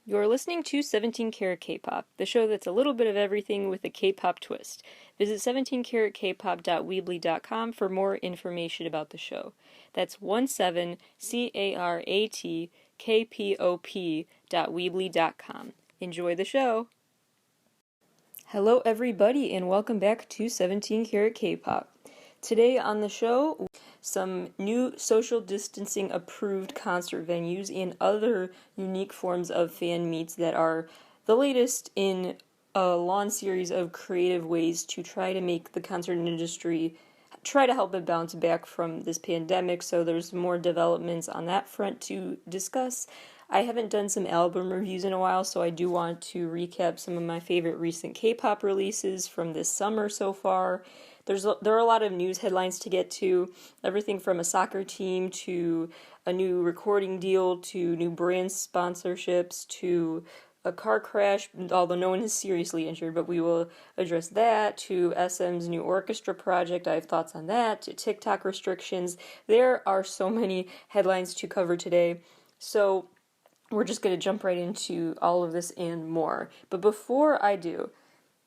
You're listening to 17 Carat K-Pop, the show that's a little bit of everything with a K-pop twist. Visit 17caratkpop.weebly.com for more information about the show. That's 17caratkpop.weebly.com. Enjoy the show! Hello everybody and welcome back to 17 Carat K-Pop. Today on the show, some new social distancing approved concert venues and other unique forms of fan meets that are the latest in a long series of creative ways to try to make the concert industry try to help it bounce back from this pandemic. So there's more developments on that front to discuss. I haven't done some album reviews in a while, so I do want to recap some of my favorite recent K-pop releases from this summer so far. There are a lot of news headlines to get to, everything from a soccer team to a new recording deal to new brand sponsorships to a car crash, although no one is seriously injured, but we will address that, to SM's new orchestra project, I have thoughts on that, to TikTok restrictions. There are so many headlines to cover today, so we're just going to jump right into all of this and more. But before I do,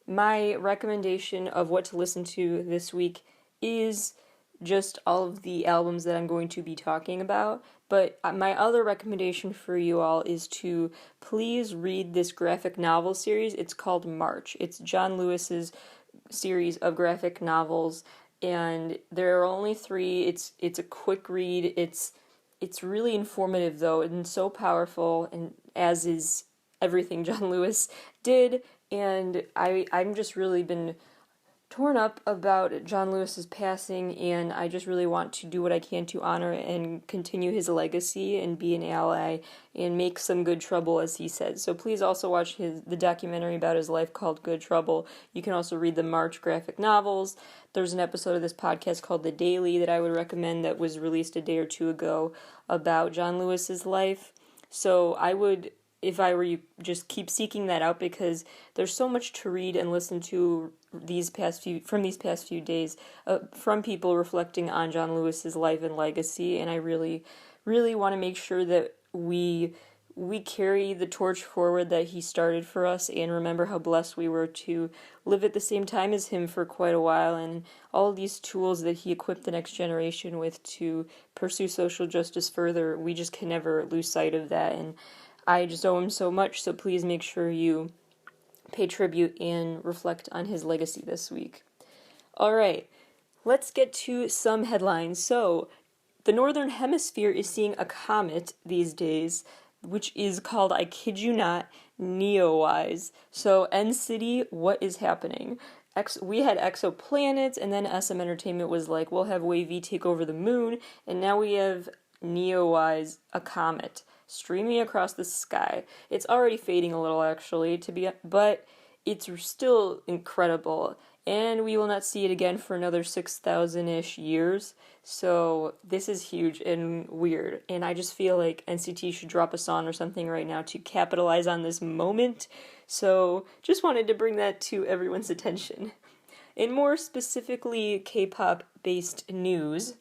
my recommendation of what to listen to this week is just all of the albums that I'm going to be talking about. But my other recommendation for you all is to please read this graphic novel series. It's called March. It's John Lewis's series of graphic novels, and there are only 3. It's a quick read. It's really informative though, and so powerful, and as is everything John Lewis did. And I'm just really been torn up about John Lewis's passing, and I just really want to do what I can to honor and continue his legacy and be an ally and make some good trouble, as he said. So please also watch the documentary about his life called Good Trouble. You can also read the March graphic novels. There's an episode of this podcast called The Daily that I would recommend that was released a day or two ago about John Lewis's life. So I would, if I were you, just keep seeking that out, because there's so much to read and listen to these past few days from people reflecting on John Lewis's life and legacy, and I really, really want to make sure that we carry the torch forward that he started for us, and remember how blessed we were to live at the same time as him for quite a while, and all of these tools that he equipped the next generation with to pursue social justice further. We just can never lose sight of that, and I just owe him so much, so please make sure you pay tribute and reflect on his legacy this week. Alright, let's get to some headlines. So, the Northern Hemisphere is seeing a comet these days, which is called, I kid you not, Neowise. So, NCT, what is happening? We had exoplanets, and then SM Entertainment was like, we'll have Wavy take over the moon, and now we have Neowise, a comet, streaming across the sky. It's already fading a little, actually, but it's still incredible, and we will not see it again for another 6,000-ish years, so this is huge and weird, and I just feel like NCT should drop a song or something right now to capitalize on this moment, so just wanted to bring that to everyone's attention. In more specifically K-pop-based news,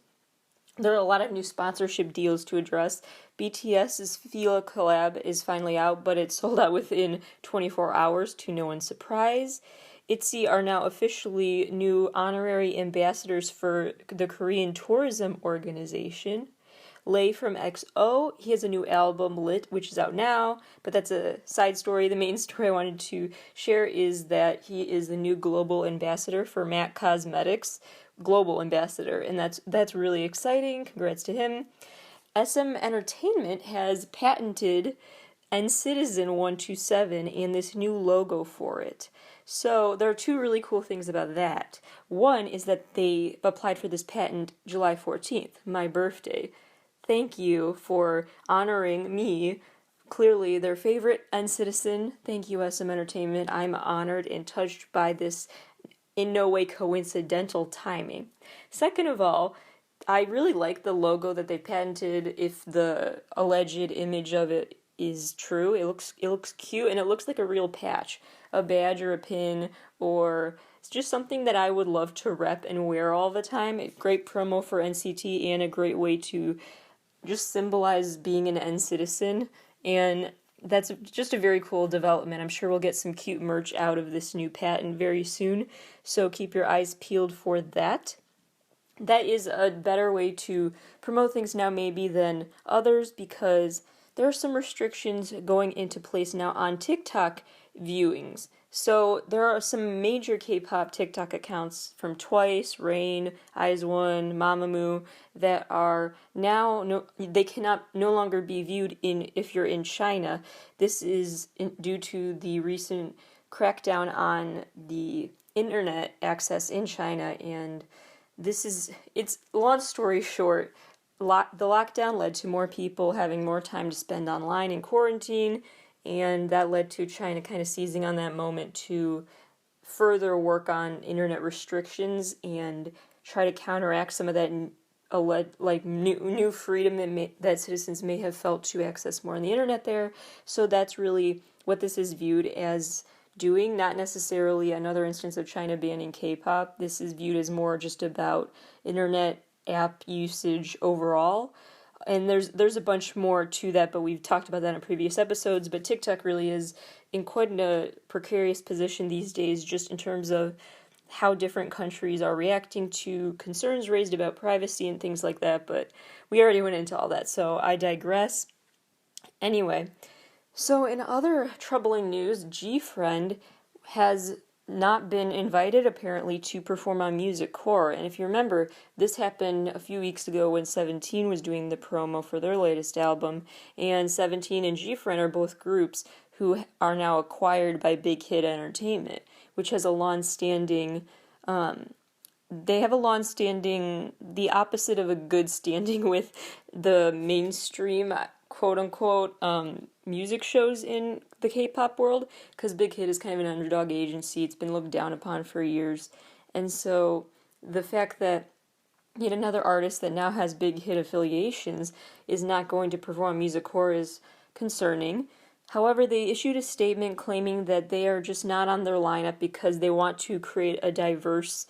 there are a lot of new sponsorship deals to address. BTS's Fila collab is finally out, but it sold out within 24 hours to no one's surprise. ITZY are now officially new honorary ambassadors for the Korean Tourism Organization. Lay from XO, he has a new album, Lit, which is out now, but that's a side story. The main story I wanted to share is that he is the new global ambassador for MAC Cosmetics, global ambassador, and that's really exciting. Congrats to him. SM Entertainment has patented NCitizen 127 and this new logo for it. So there are 2 really cool things about that. One is that they applied for this patent July 14th, my birthday. Thank you for honoring me, clearly their favorite NCitizen. Thank you, SM Entertainment. I'm honored and touched by this in no way coincidental timing. Second of all, I really like the logo that they patented. If the alleged image of it is true, it looks cute, and it looks like a real patch, a badge or a pin, or it's just something that I would love to rep and wear all the time. Great promo for NCT and a great way to just symbolize being an N-citizen. And that's just a very cool development. I'm sure we'll get some cute merch out of this new patent very soon, so keep your eyes peeled for that. That is a better way to promote things now maybe than others, because there are some restrictions going into place now on TikTok viewings. So there are some major K-pop TikTok accounts from Twice, Rain, IZ*ONE, Mamamoo that are now they cannot no longer be viewed if you're in China. This is due to the recent crackdown on the internet access in China, and it's long story short, the lockdown led to more people having more time to spend online in quarantine, and that led to China kind of seizing on that moment to further work on internet restrictions and try to counteract some of that new freedom that citizens may have felt to access more on the internet there. So that's really what this is viewed as doing, not necessarily another instance of China banning K-pop. This is viewed as more just about internet app usage overall. And there's a bunch more to that, but we've talked about that in previous episodes. But TikTok really is in quite a precarious position these days, just in terms of how different countries are reacting to concerns raised about privacy and things like that. But we already went into all that, so I digress. Anyway, so in other troubling news, G-Friend has not been invited apparently to perform on Music Core. And if you remember, this happened a few weeks ago when 17 was doing the promo for their latest album, and 17 and G-Friend are both groups who are now acquired by Big Hit Entertainment, which has a long-standing they have a long-standing, the opposite of a good standing with the mainstream, quote-unquote, music shows in the K-pop world, because Big Hit is kind of an underdog agency. It's been looked down upon for years. And so the fact that yet another artist that now has Big Hit affiliations is not going to perform Music Core is concerning. However, they issued a statement claiming that they are just not on their lineup because they want to create a diverse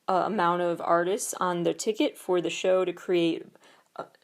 amount of artists on their ticket for the show, to create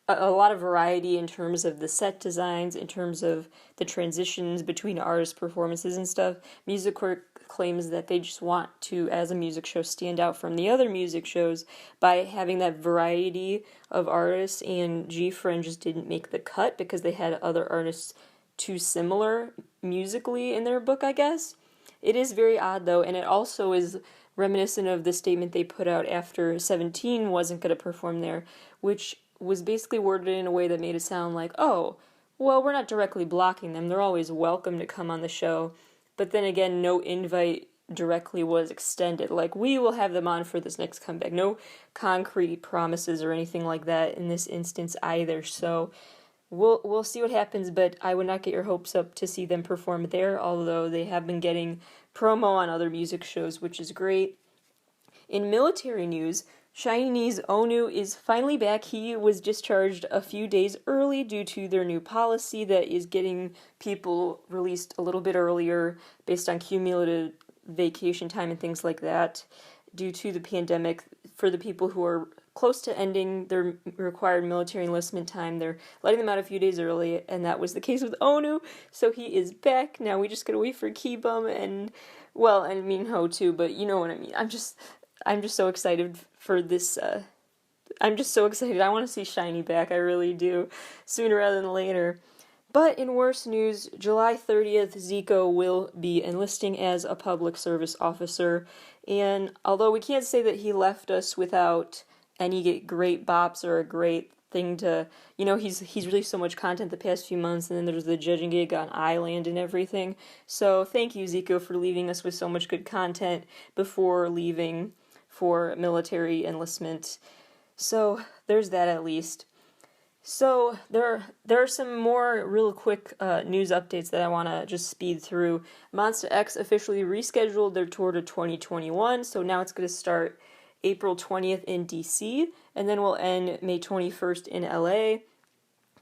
a lot of variety in terms of the set designs, in terms of the transitions between artist performances and stuff. Music Core claims that they just want to, as a music show, stand out from the other music shows by having that variety of artists, and G-Friend just didn't make the cut because they had other artists too similar musically in their book, I guess. It is very odd, though, and it also is reminiscent of the statement they put out after 17 wasn't going to perform there, which was basically worded in a way that made it sound like, oh, well, we're not directly blocking them. They're always welcome to come on the show. But then again, no invite directly was extended. Like, we will have them on for this next comeback. No concrete promises or anything like that in this instance either. So we'll see what happens, but I would not get your hopes up to see them perform there, although they have been getting promo on other music shows, which is great. In military news, SHINee's Onu is finally back. He was discharged a few days early due to their new policy that is getting people released a little bit earlier based on cumulative vacation time and things like that due to the pandemic. For the people who are close to ending their required military enlistment time, they're letting them out a few days early, and that was the case with Onu, so he is back. Now we just gotta wait for Ki-bum and, well, and Minho too, but you know what I mean. I'm just so excited for this, I'm just so excited. I want to see SHINee back, I really do, sooner rather than later. But in worse news, July 30th, Zico will be enlisting as a public service officer, and although we can't say that he left us without any great bops or a great thing to, he's released so much content the past few months, and then there's the judging gig on Island and everything. So thank you, Zico, for leaving us with so much good content before leaving for military enlistment. So there's that at least. So there are some more real quick news updates that I want to just speed through. Monsta X officially rescheduled their tour to 2021, so now it's going to start April 20th in DC, and then we'll end May 21st in LA.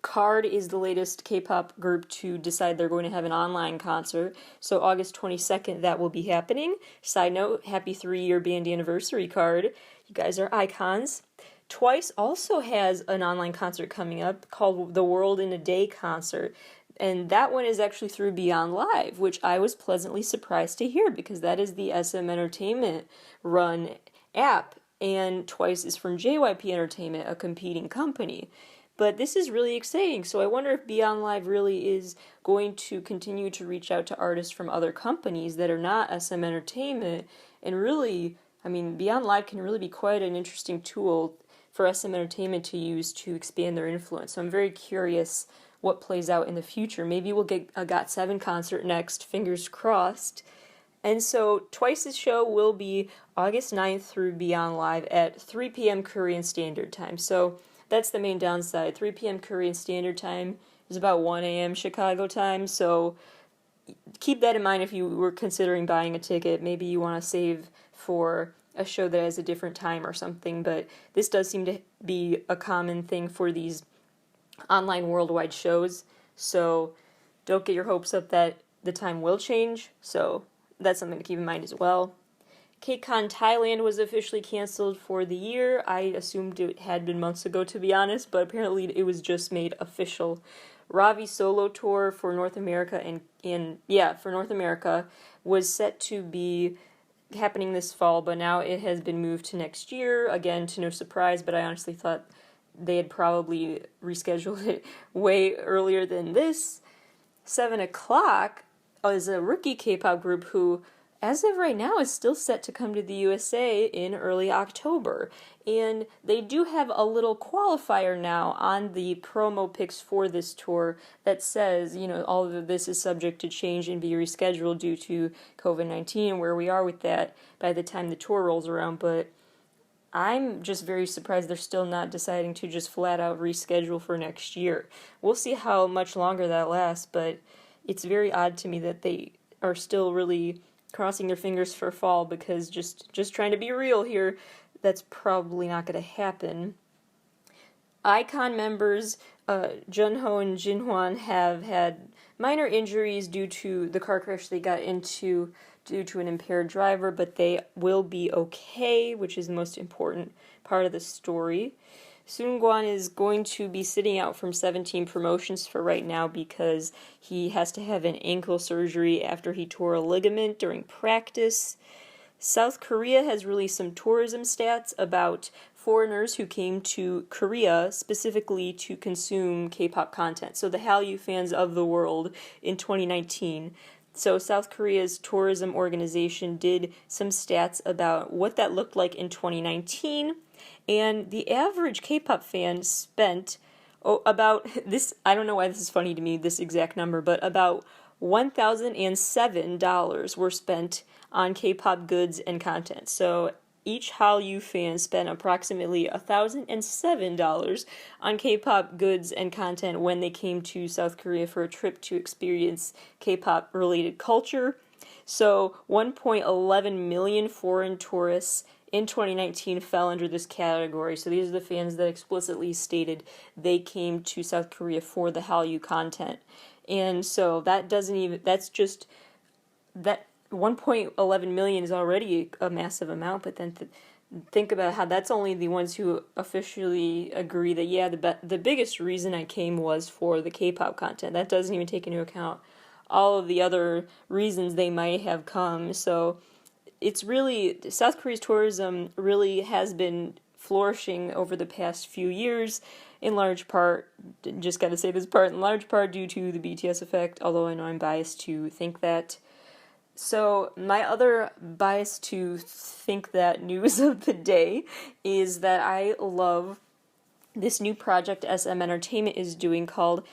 KARD is the latest K-pop group to decide they're going to have an online concert, so August 22nd that will be happening. Side note, happy 3-year band anniversary, KARD. You guys are icons. Twice also has an online concert coming up called the World in a Day concert. And that one is actually through Beyond Live, which I was pleasantly surprised to hear because that is the SM Entertainment run app, and Twice is from JYP Entertainment, a competing company. But this is really exciting, so I wonder if Beyond Live really is going to continue to reach out to artists from other companies that are not SM Entertainment, and really, I mean, Beyond Live can really be quite an interesting tool for SM Entertainment to use to expand their influence. So I'm very curious what plays out in the future. Maybe we'll get a GOT7 concert next, fingers crossed. And so Twice's show will be August 9th through Beyond Live at 3 p.m. Korean Standard Time. So that's the main downside. 3 p.m. Korean Standard Time is about 1 a.m. Chicago time, so keep that in mind if you were considering buying a ticket. Maybe you want to save for a show that has a different time or something, but this does seem to be a common thing for these online worldwide shows, so don't get your hopes up that the time will change, so that's something to keep in mind as well. KCON Thailand was officially canceled for the year. I assumed it had been months ago, to be honest, but apparently it was just made official. Ravi solo tour for North America for North America was set to be happening this fall, but now it has been moved to next year, again to no surprise, but I honestly thought they had probably rescheduled it way earlier than this. 7 O'Clock is a rookie K-pop group who, as of right now, is still set to come to the USA in early October. And they do have a little qualifier now on the promo pics for this tour that says, all of this is subject to change and be rescheduled due to COVID-19 and where we are with that by the time the tour rolls around. But I'm just very surprised they're still not deciding to just flat out reschedule for next year. We'll see how much longer that lasts, but it's very odd to me that they are still really crossing their fingers for fall, because just trying to be real here, that's probably not going to happen. iKON members Junho and Jinhwan have had minor injuries due to the car crash they got into due to an impaired driver, but they will be okay, which is the most important part of the story. Seungkwan is going to be sitting out from 17 promotions for right now because he has to have an ankle surgery after he tore a ligament during practice. South Korea has released some tourism stats about foreigners who came to Korea specifically to consume K-pop content. So the Hallyu fans of the world in 2019. So South Korea's tourism organization did some stats about what that looked like in 2019. And the average K-pop fan spent about this, I don't know why this is funny to me, this exact number, but about $1,007 were spent on K-pop goods and content. So each Hallyu fan spent approximately $1,007 on K-pop goods and content when they came to South Korea for a trip to experience K-pop related culture. So 1.11 million foreign tourists in 2019 fell under this category. So these are the fans that explicitly stated they came to South Korea for the Hallyu content. And so that 1.11 million is already a massive amount, but then think about how that's only the ones who officially agree that, yeah, the biggest reason I came was for the K-pop content. That doesn't even take into account all of the other reasons they might have come. So it's really, South Korea's tourism really has been flourishing over the past few years, in large part, just gotta say this part, in large part due to the BTS effect, although I know I'm biased to think that. So my other bias to think that news of the day is that I love this new project SM Entertainment is doing called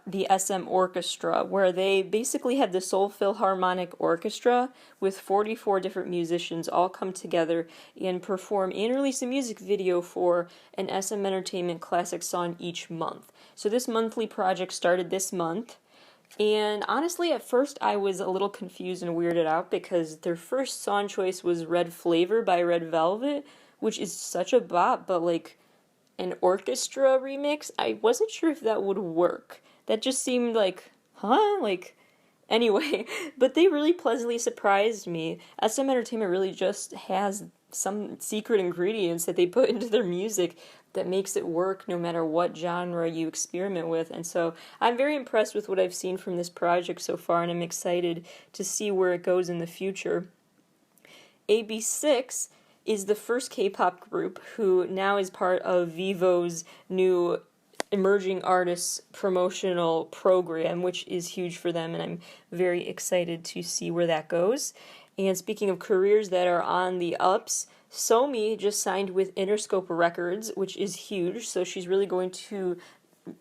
the SM Orchestra, where they basically have the Seoul Philharmonic Orchestra with 44 different musicians all come together and perform and release a music video for an SM Entertainment classic song each month. So this monthly project started this month, and honestly at first I was a little confused and weirded out because their first song choice was Red Flavor by Red Velvet, which is such a bop, but like an orchestra remix, I wasn't sure if that would work. That just seemed like, anyway, but they really pleasantly surprised me. SM Entertainment really just has some secret ingredients that they put into their music that makes it work no matter what genre you experiment with. And so I'm very impressed with what I've seen from this project so far, and I'm excited to see where it goes in the future. AB6 is the first K-pop group who now is part of Vivo's new emerging artists promotional program, which is huge for them, and I'm very excited to see where that goes. And speaking of careers that are on the ups, Somi just signed with Interscope Records, which is huge, so she's really going to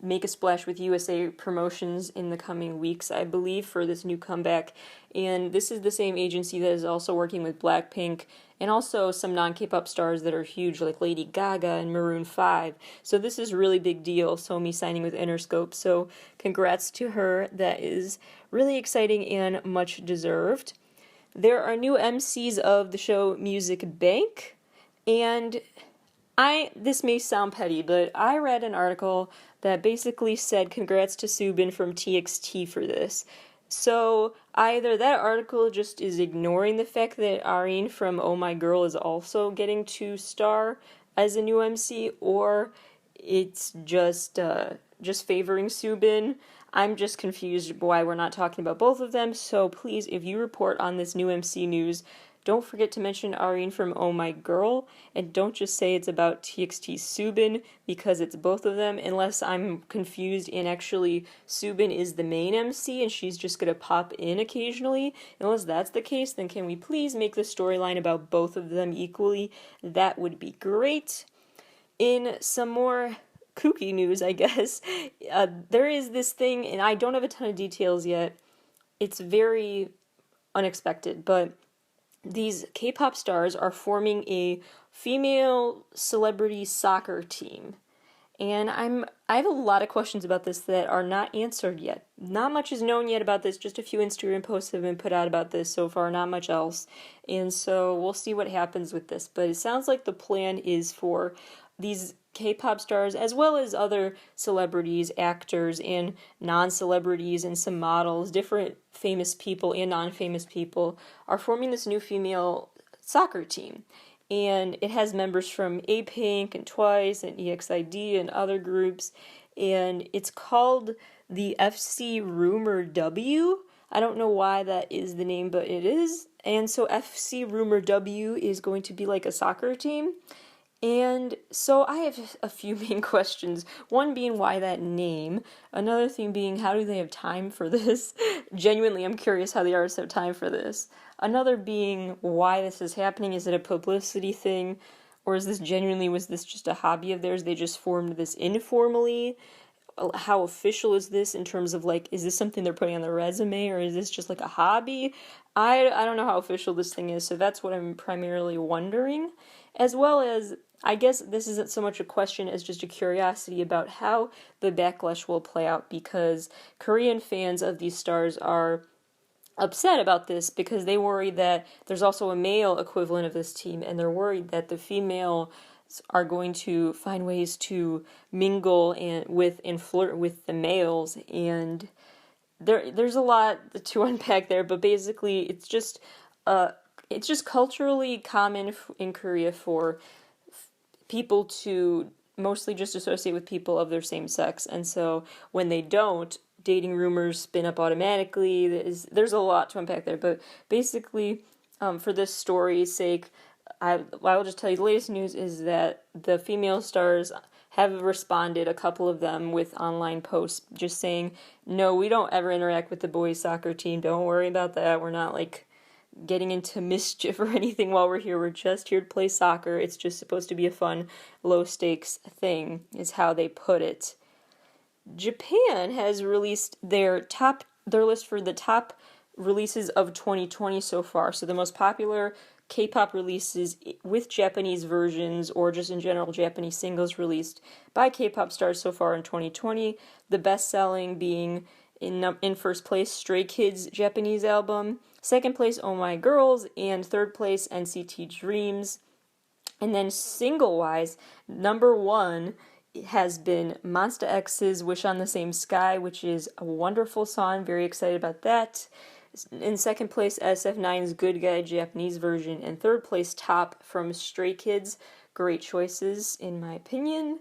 make a splash with USA Promotions in the coming weeks, I believe, for this new comeback. And this is the same agency that is also working with Blackpink and also some non-K-pop stars that are huge, like Lady Gaga and Maroon 5. So this is a really big deal, Somi signing with Interscope. So congrats to her. That is really exciting and much deserved. There are new MCs of the show Music Bank, and this may sound petty, but I read an article that basically said congrats to Subin from TXT for this. So either that article just is ignoring the fact that Areen from Oh My Girl is also getting to star as a new MC, or it's just favoring Subin. I'm just confused why we're not talking about both of them, so please, if you report on this new MC news, don't forget to mention Areen from Oh My Girl, and don't just say it's about TXT Subin, because it's both of them, unless I'm confused and actually Subin is the main MC and she's just going to pop in occasionally. Unless that's the case, then can we please make the storyline about both of them equally? That would be great. In some more kooky news, I guess, there is this thing, and I don't have a ton of details yet. It's very unexpected, but these K-pop stars are forming a female celebrity soccer team. And I have a lot of questions about this that are not answered yet. Not much is known yet about this. Just a few Instagram posts have been put out about this so far, not much else. And so we'll see what happens with this. But it sounds like the plan is for these K-pop stars, as well as other celebrities, actors, and non-celebrities, and some models, different famous people and non-famous people, are forming this new female soccer team. And it has members from A-Pink and Twice and EXID and other groups. And it's called the FC Rumor W. I don't know why that is the name, but it is. And so FC Rumor W is going to be like a soccer team. And so I have a few main questions. One being, why that name? Another thing being, how do they have time for this? Genuinely, I'm curious how the artists have time for this. Another being, why this is happening. Is it a publicity thing? Or was this just a hobby of theirs? They just formed this informally? How official is this in terms of, like, is this something they're putting on their resume, or is this just like a hobby? I don't know how official this thing is, so that's what I'm primarily wondering. As well as, I guess this isn't so much a question as just a curiosity about how the backlash will play out, because Korean fans of these stars are upset about this because they worry that there's also a male equivalent of this team, and they're worried that the female are going to find ways to mingle and flirt with the males, and there's a lot to unpack there, but basically it's just culturally common in Korea for people to mostly just associate with people of their same sex, and so when they don't, dating rumors spin up automatically. There's a lot to unpack there, but basically, for this story's sake, I will just tell you the latest news is that the female stars have responded, a couple of them, with online posts just saying, no, we don't ever interact with the boys soccer team. Don't worry about that. We're not like getting into mischief or anything while we're here. We're just here to play soccer. It's just supposed to be a fun, low stakes thing, is how they put it. Japan has released their list for the top releases of 2020 so far. So the most popular K-pop releases with Japanese versions, or just in general Japanese singles released by K-pop stars so far in 2020. The best-selling being in first place Stray Kids' Japanese album, second place Oh My Girls, and third place NCT Dreams. And then single-wise, number one has been Monsta X's Wish on the Same Sky, which is a wonderful song. Very excited about that. In second place, SF9's Good Guy Japanese version, and third place, Top from Stray Kids. Great choices, in my opinion.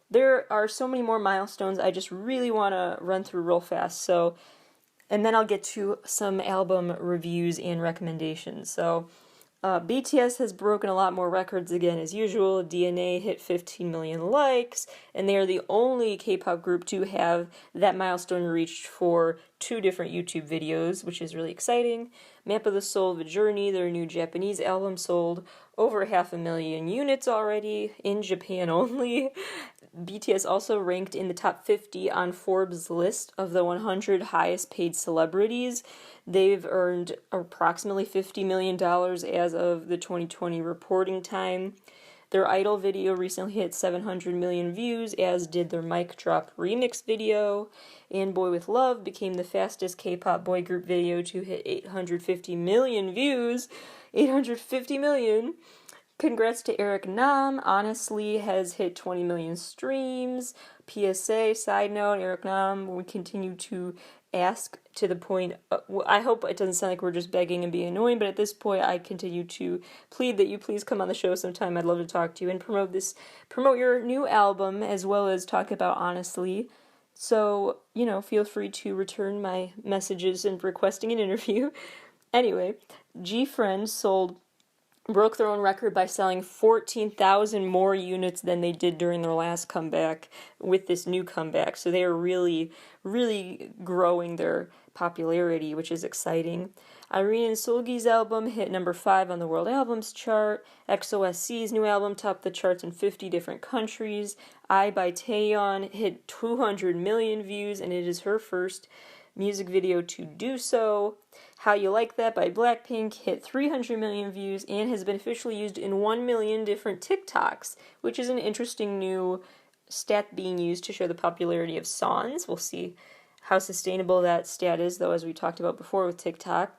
There are so many more milestones I just really want to run through real fast, and then I'll get to some album reviews and recommendations. So, BTS has broken a lot more records again as usual. DNA hit 15 million likes, and they are the only K-pop group to have that milestone reached for 2 different YouTube videos, which is really exciting. Map of the Soul, The Journey, their new Japanese album, sold over 500,000 units already in Japan only. BTS also ranked in the top 50 on Forbes' list of the 100 highest paid celebrities. They've earned approximately $50 million as of the 2020 reporting time. Their Idol video recently hit 700 million views, as did their Mic Drop remix video. And Boy With Love became the fastest K-pop boy group video to hit 850 million views. 850 million! Congrats to Eric Nam. Honestly has hit 20 million streams. PSA, side note, Eric Nam, we continue to ask to the point, I hope it doesn't sound like we're just begging and being annoying, but at this point I continue to plead that you please come on the show sometime. I'd love to talk to you and promote your new album, as well as talk about Honestly. So, feel free to return my messages and requesting an interview. Anyway, G-Friends broke their own record by selling 14,000 more units than they did during their last comeback with this new comeback. So they are really, really growing their popularity, which is exciting. Irene and Seulgi's album hit number 5 on the World Albums chart. XOSC's new album topped the charts in 50 different countries. I by Taeyeon hit 200 million views, and it is her first music video to do so. How You Like That by Blackpink hit 300 million views and has been officially used in 1 million different TikToks, which is an interesting new stat being used to show the popularity of songs. We'll see how sustainable that stat is, though, as we talked about before with TikTok.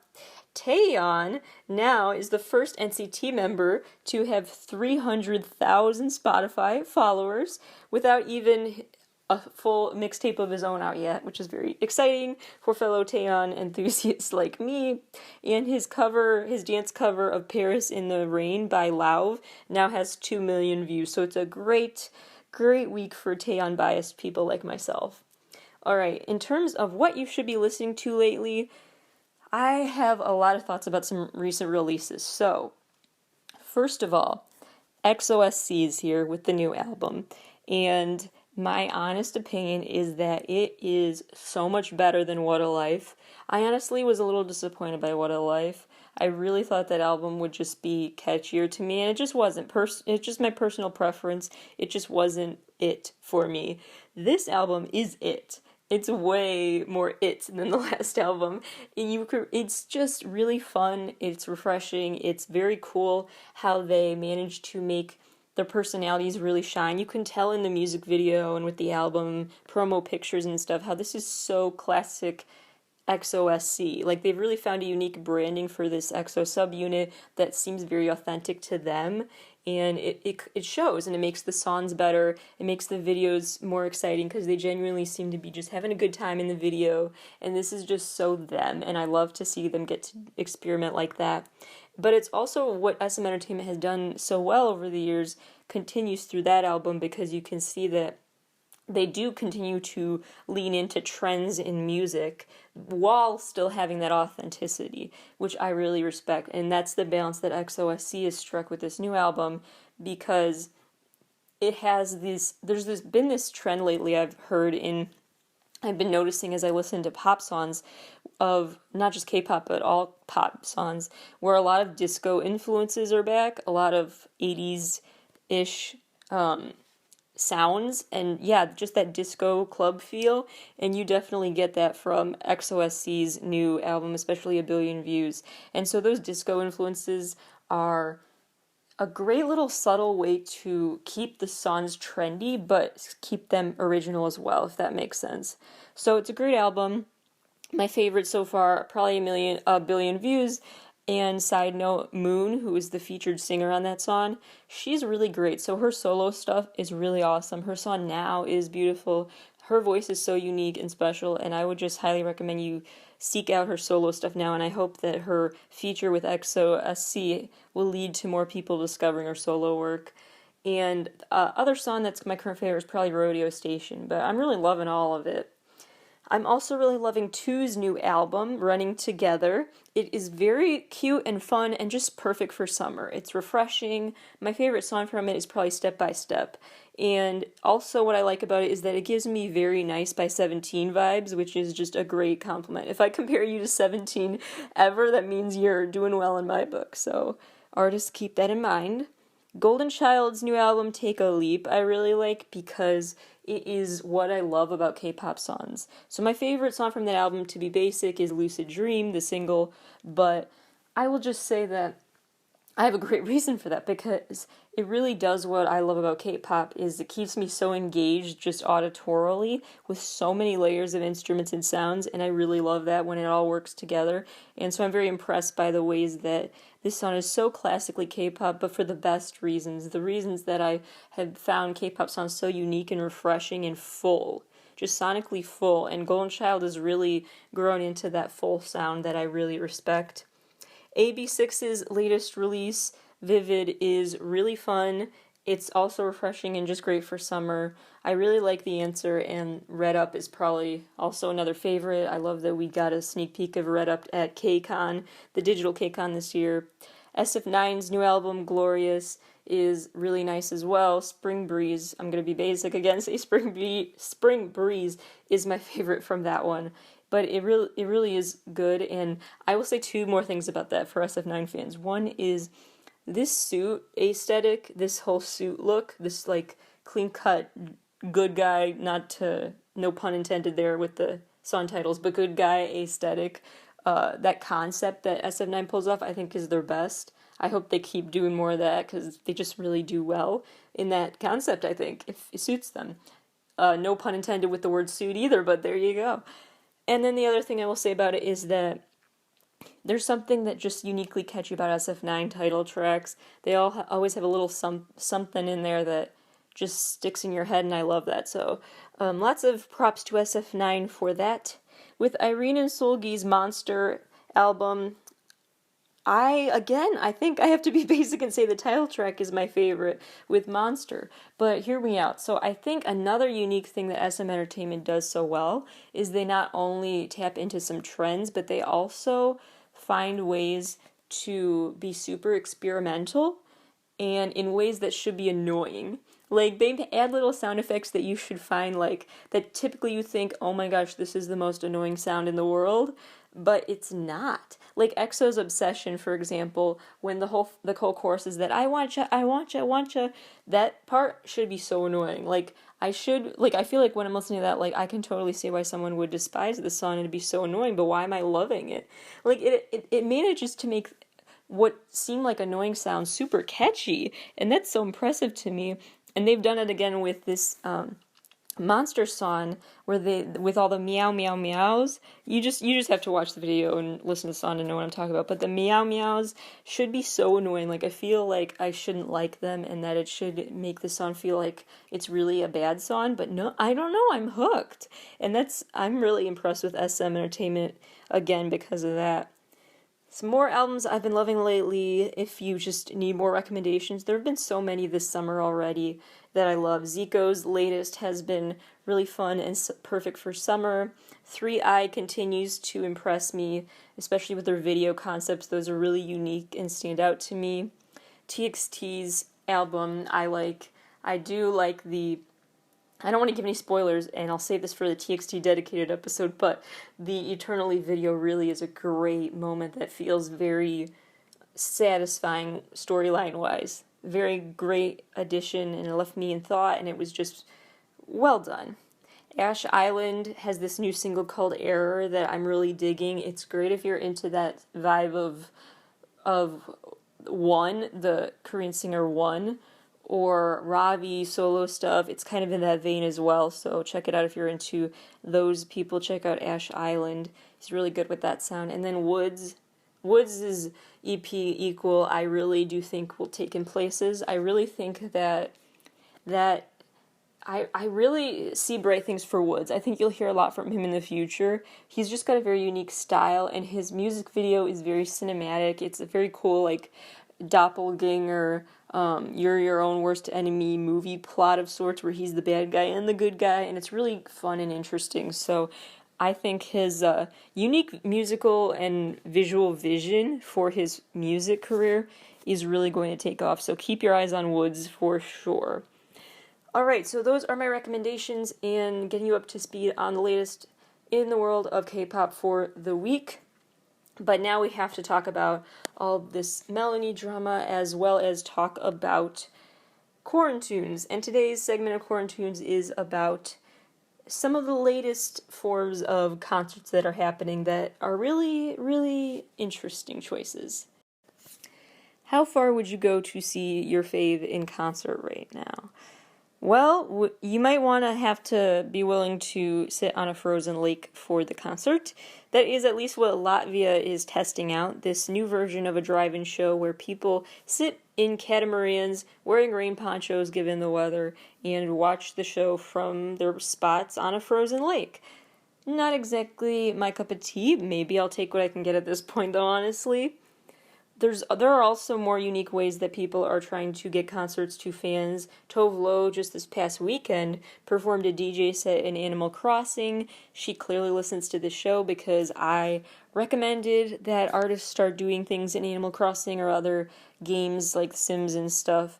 Taeyeon now is the first NCT member to have 300,000 Spotify followers without even a full mixtape of his own out yet, which is very exciting for fellow Taeyeon enthusiasts like me. And his dance cover of Paris in the Rain by Lauv now has 2 million views, so it's a great week for Taeyeon biased people like myself. Alright, in terms of what you should be listening to lately, I have a lot of thoughts about some recent releases. So, first of all, XOSC is here with the new album, and my honest opinion is that it is so much better than What a Life. I honestly was a little disappointed by What a Life. I really thought that album would just be catchier to me, and it just wasn't. It's just my personal preference. It just wasn't it for me. This album is it. It's way more it than the last album. It's just really fun. It's refreshing. It's very cool how they managed to make their personalities really shine. You can tell in the music video and with the album promo pictures and stuff how this is so classic XOSC. Like, they've really found a unique branding for this EXO subunit that seems very authentic to them, and it shows, and it makes the songs better. It makes the videos more exciting because they genuinely seem to be just having a good time in the video, and this is just so them, and I love to see them get to experiment like that. But it's also what SM Entertainment has done so well over the years continues through that album, because you can see that they do continue to lean into trends in music while still having that authenticity, which I really respect. And that's the balance that XOSC has struck with this new album, because it has been this trend lately I've been noticing as I listen to pop songs of not just K-pop, but all pop songs, where a lot of disco influences are back, a lot of 80s-ish sounds, and yeah, just that disco club feel, and you definitely get that from XOSC's new album, especially A Billion Views. And so those disco influences are a great little subtle way to keep the songs trendy, but keep them original as well, if that makes sense. So it's a great album. My favorite so far, probably a billion views. And side note, Moon, who is the featured singer on that song, she's really great. So her solo stuff is really awesome. Her song Now is beautiful. Her voice is so unique and special, and I would just highly recommend you seek out her solo stuff now, and I hope that her feature with EXO SC will lead to more people discovering her solo work. And other song that's my current favorite is probably Rodeo Station, but I'm really loving all of it. I'm also really loving Two's new album, Running Together. It is very cute and fun and just perfect for summer. It's refreshing. My favorite song from it is probably Step by Step. And also what I like about it is that it gives me Very Nice by 17 vibes, which is just a great compliment. If I compare you to 17 ever, that means you're doing well in my book. So artists, keep that in mind. Golden Child's new album, Take a Leap, I really like because it is what I love about K-pop songs. So my favorite song from that album, to be basic, is Lucid Dream, the single, but I will just say that I have a great reason for that, because it really does what I love about K-pop, is it keeps me so engaged just auditorily with so many layers of instruments and sounds, and I really love that when it all works together. And so I'm very impressed by the ways that this song is so classically K-pop, but for the best reasons. The reasons that I have found K-pop songs so unique and refreshing and full. Just sonically full. And Golden Child has really grown into that full sound that I really respect. AB6IX's latest release, Vivid, is really fun. It's also refreshing and just great for summer. I really like The Answer, and Red Up is probably also another favorite. I love that we got a sneak peek of Red Up at KCON, the digital KCON this year. SF9's new album, Glorious, is really nice as well. Spring Breeze, I'm going to be basic again, say Spring Breeze is my favorite from that one. But it really is good, and I will say two more things about that for SF9 fans. One is this suit aesthetic, this whole suit look, this like clean-cut good guy, no pun intended there with the song titles, but good guy aesthetic, that concept that SF9 pulls off, I think is their best. I hope they keep doing more of that, because they just really do well in that concept, I think, if it suits them. No pun intended with the word suit either, but there you go. And then the other thing I will say about it is that there's something that just uniquely catchy about SF9 title tracks. They always have a little something in there that just sticks in your head, and I love that. So lots of props to SF9 for that. With Irene and Solgi's Monster album, I think I have to be basic and say the title track is my favorite with Monster, but hear me out. So I think another unique thing that SM Entertainment does so well is they not only tap into some trends, but they also find ways to be super experimental and in ways that should be annoying. Like, they add little sound effects that you should find, like, that typically you think, oh my gosh, this is the most annoying sound in the world, but it's not. Like EXO's Obsession, for example, when the whole chorus is that I want ya, that part should be so annoying. I feel like when I'm listening to that, like, I can totally see why someone would despise this song and it'd be so annoying, but why am I loving it? Like, it manages to make what seemed like annoying sounds super catchy, and that's so impressive to me. And they've done it again with this Monster song where with all the meow meow meows. You just have to watch the video and listen to the song to know what I'm talking about. But the meow meows should be so annoying. Like, I feel like I shouldn't like them, and that it should make the song feel like it's really a bad song. But no, I don't know. I'm hooked, and I'm really impressed with SM Entertainment again because of that. Some more albums I've been loving lately, if you just need more recommendations. There have been so many this summer already that I love. Zico's latest has been really fun and perfect for summer. 3i continues to impress me, especially with their video concepts. Those are really unique and stand out to me. TXT's album I like. I do like I don't want to give any spoilers, and I'll save this for the TXT dedicated episode, but the Eternally video really is a great moment that feels very satisfying storyline-wise. Very great addition, and it left me in thought, and it was just well done. Ash Island has this new single called Error that I'm really digging. It's great if you're into that vibe of One, the Korean singer One, or Ravi solo stuff. It's kind of in that vein as well, so check it out if you're into those people. Check out Ash Island. He's really good with that sound. And then Woods' EP Equal, I really do think will take in places. I really think that I really see bright things for Woods. I think you'll hear a lot from him in the future. He's just got a very unique style, and his music video is very cinematic. It's a very cool, like, doppelganger, you're your own worst enemy movie plot of sorts, where he's the bad guy and the good guy, and it's really fun and interesting. So I think his unique musical and visual vision for his music career is really going to take off. So keep your eyes on Woods for sure. Alright, so those are my recommendations and getting you up to speed on the latest in the world of K-pop for the week. But now we have to talk about all this Melanie drama as well as talk about Quarantunes. And today's segment of Quarantunes is about some of the latest forms of concerts that are happening that are really, really interesting choices. How far would you go to see your fave in concert right now? Well, you might have to be willing to sit on a frozen lake for the concert. That is at least what Latvia is testing out, this new version of a drive-in show where people sit in catamarans wearing rain ponchos given the weather and watch the show from their spots on a frozen lake. Not exactly my cup of tea. Maybe I'll take what I can get at this point, though, honestly. There are also more unique ways that people are trying to get concerts to fans. Tove Lo, just this past weekend, performed a DJ set in Animal Crossing. She clearly listens to the show because I recommended that artists start doing things in Animal Crossing or other games like Sims and stuff.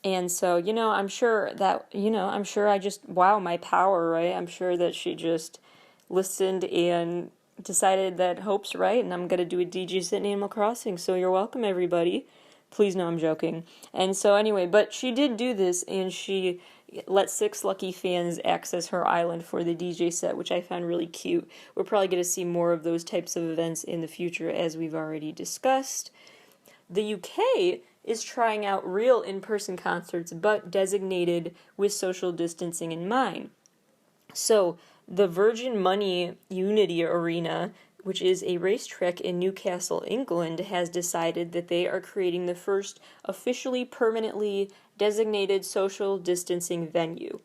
And so, I'm sure I just, wow, my power, right? I'm sure that she just listened and decided that hope's right, and I'm going to do a DJ set in Animal Crossing, so you're welcome, everybody. Please know I'm joking. And so anyway, but she did do this, and she let 6 lucky fans access her island for the DJ set, which I found really cute. We're probably going to see more of those types of events in the future, as we've already discussed. The UK is trying out real in-person concerts, but designated with social distancing in mind. So, the Virgin Money Unity Arena, which is a racetrack in Newcastle, England, has decided that they are creating the first officially permanently designated social distancing venue.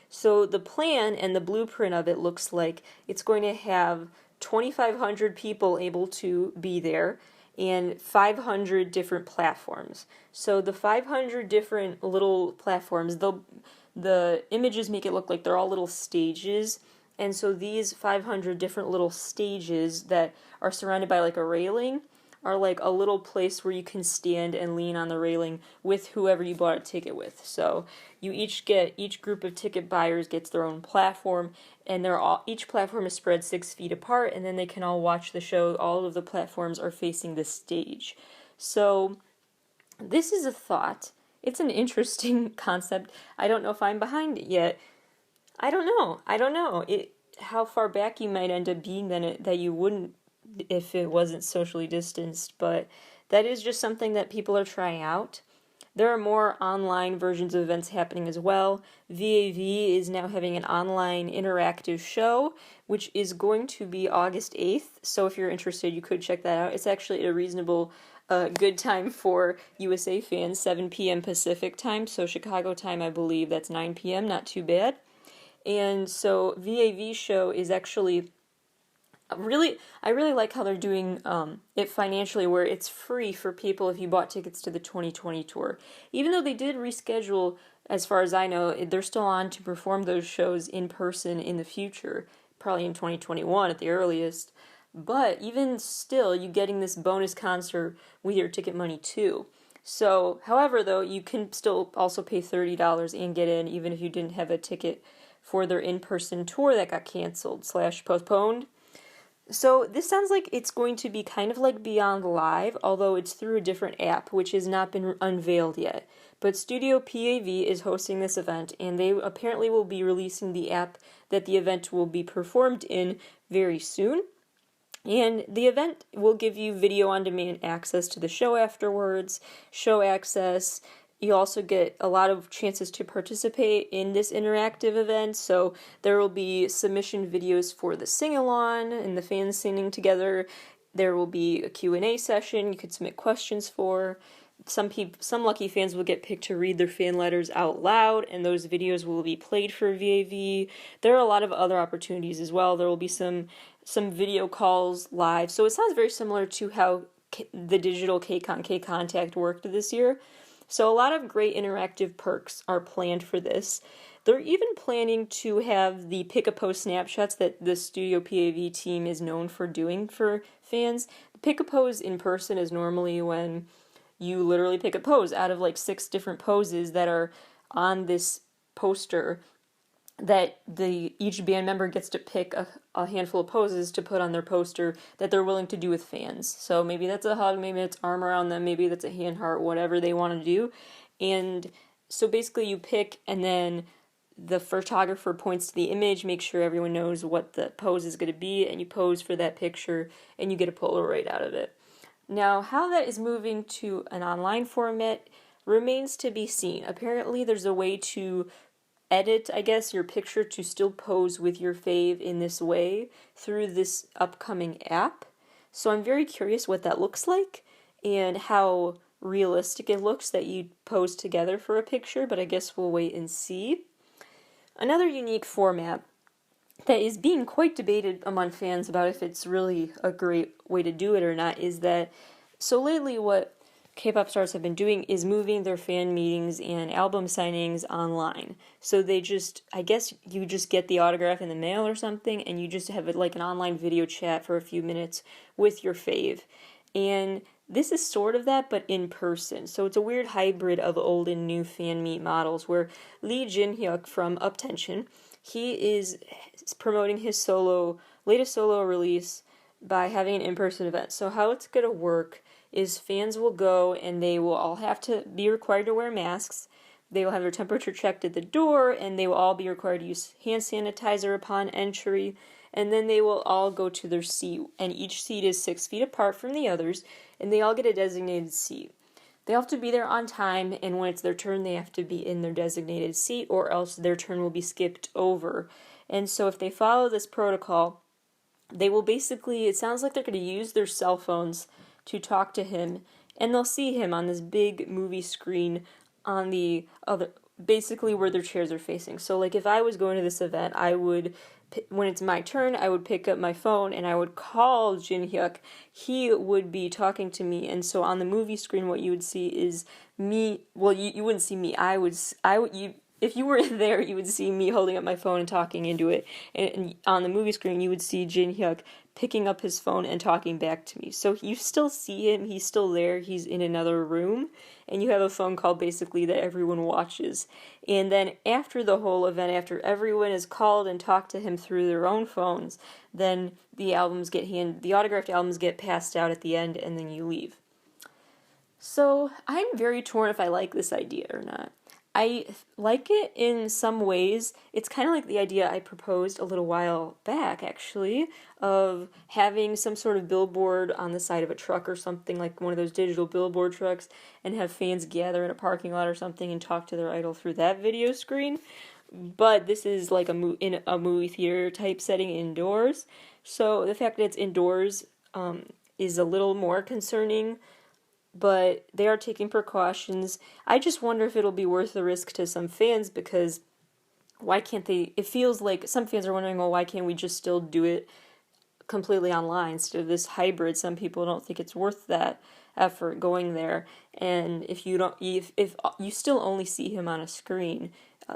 So the plan and the blueprint of it looks like it's going to have 2,500 people able to be there and 500 different platforms. So the 500 different little platforms, the images make it look like they're all little stages. And so these 500 different little stages that are surrounded by like a railing are like a little place where you can stand and lean on the railing with whoever you bought a ticket with. So each group of ticket buyers gets their own platform, and each platform is spread 6 feet apart, and then they can all watch the show. All of the platforms are facing the stage. So this is a thought. It's an interesting concept. I don't know if I'm behind it yet. I don't know. How far back you might end up being that you wouldn't if it wasn't socially distanced, but that is just something that people are trying out. There are more online versions of events happening as well. VAV is now having an online interactive show, which is going to be August 8th, so if you're interested, you could check that out. It's actually a reasonable good time for USA fans, 7 p.m. Pacific time, so Chicago time, I believe that's 9 p.m., not too bad. And so VAV show is actually I really like how they're doing it financially, where it's free for people if you bought tickets to the 2020 tour. Even though they did reschedule, as far as I know, they're still on to perform those shows in person in the future, probably in 2021 at the earliest. But even still, you're getting this bonus concert with your ticket money too. So, however, though, you can still also pay $30 and get in, even if you didn't have a ticket for their in-person tour that got canceled / postponed. So this sounds like it's going to be kind of like Beyond Live, although it's through a different app, which has not been unveiled yet. But Studio PAV is hosting this event, and they apparently will be releasing the app that the event will be performed in very soon. And the event will give you video-on-demand access to the show afterwards, show access. You also get a lot of chances to participate in this interactive event, so there will be submission videos for the sing-along and the fans singing together. There will be a Q&A session you could submit questions for. some lucky fans will get picked to read their fan letters out loud, and those videos will be played for VAV. There are a lot of other opportunities as well. There will be some video calls live. So it sounds very similar to how the digital KCON K-Contact worked this year. So a lot of great interactive perks are planned for this. They're even planning to have the pick-a-pose snapshots that the Studio PAV team is known for doing for fans. The pick-a-pose in person is normally when you literally pick a pose out of like 6 different poses that are on this poster that each band member gets to pick a handful of poses to put on their poster that they're willing to do with fans. So maybe that's a hug, maybe it's arm around them, maybe that's a hand heart, whatever they want to do. And so basically you pick, and then the photographer points to the image, make sure everyone knows what the pose is going to be, and you pose for that picture, and you get a Polaroid out of it. Now, how that is moving to an online format remains to be seen. Apparently, there's a way to edit, I guess, your picture to still pose with your fave in this way through this upcoming app. So I'm very curious what that looks like and how realistic it looks that you pose together for a picture, but I guess we'll wait and see. Another unique format that is being quite debated among fans about if it's really a great way to do it or not is that, so lately what K-pop stars have been doing is moving their fan meetings and album signings online. So they just, I guess you just get the autograph in the mail or something, and you just have it like an online video chat for a few minutes with your fave. And this is sort of that, but in person. So it's a weird hybrid of old and new fan meet models where Lee Jin-hyuk from Uptension, he is promoting his latest solo release by having an in-person event. So how it's going to work is fans will go and they will all have to be required to wear masks. They will have their temperature checked at the door, and they will all be required to use hand sanitizer upon entry. And then they will all go to their seat, and each seat is 6 feet apart from the others, and they all get a designated seat. They have to be there on time, and when it's their turn, they have to be in their designated seat, or else their turn will be skipped over. And so if they follow this protocol, they will basically, it sounds like they're going to use their cell phones to talk to him, and they'll see him on this big movie screen on the other, basically where their chairs are facing. So like if I was going to this event, I would, when it's my turn, I would pick up my phone and I would call Jin Hyuk. He would be talking to me, and so on the movie screen, what you would see is me. Well, you wouldn't see me. If you were there, you would see me holding up my phone and talking into it. And on the movie screen, you would see Jin Hyuk picking up his phone and talking back to me. So you still see him. He's still there. He's in another room. And you have a phone call basically that everyone watches. And then after the whole event, after everyone is called and talked to him through their own phones, then the autographed albums get passed out at the end, and then you leave. So I'm very torn if I like this idea or not. I like it in some ways. It's kind of like the idea I proposed a little while back, actually, of having some sort of billboard on the side of a truck or something, like one of those digital billboard trucks, and have fans gather in a parking lot or something and talk to their idol through that video screen. But this is like in a movie theater type setting indoors. So the fact that it's indoors is a little more concerning, but they are taking precautions. I just wonder if it'll be worth the risk to some fans, because why can't they? It feels like some fans are wondering, well, why can't we just still do it completely online instead of this hybrid? Some people don't think it's worth that effort going there. And if you still only see him on a screen,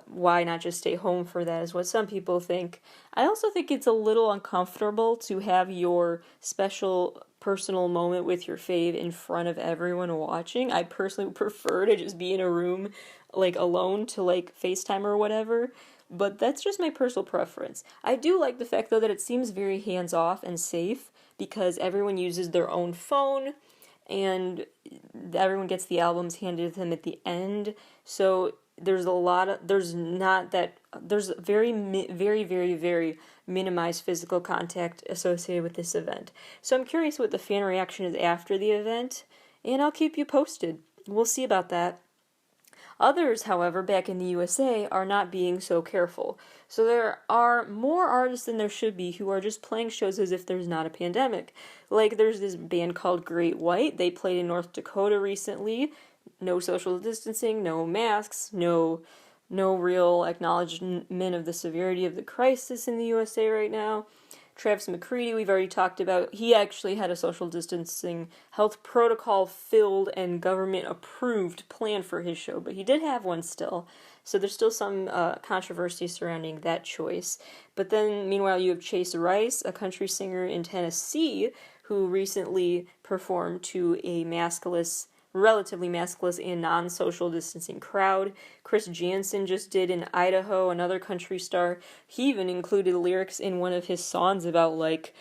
why not just stay home for that, is what some people think. I also think it's a little uncomfortable to have your special personal moment with your fave in front of everyone watching. I personally prefer to just be in a room like alone to like FaceTime or whatever, but that's just my personal preference. I do like the fact though that it seems very hands-off and safe, because everyone uses their own phone and everyone gets the albums handed to them at the end. So there's very, very, very, very minimized physical contact associated with this event. So I'm curious what the fan reaction is after the event, and I'll keep you posted. We'll see about that. Others, however, back in the USA, are not being so careful. So there are more artists than there should be who are just playing shows as if there's not a pandemic. Like, there's this band called Great White. They played in North Dakota recently. no social distancing, no masks, no real acknowledgement of the severity of the crisis in the USA right now. Travis McCready, we've already talked about. He actually had a social distancing health protocol filled and government approved plan for his show, but he did have one still. So there's still some controversy surrounding that choice. But then, meanwhile, you have Chase Rice, a country singer in Tennessee, who recently performed to a relatively maskless and non-social distancing crowd. Chris Jansen just did in Idaho, another country star. He even included lyrics in one of his songs about, like,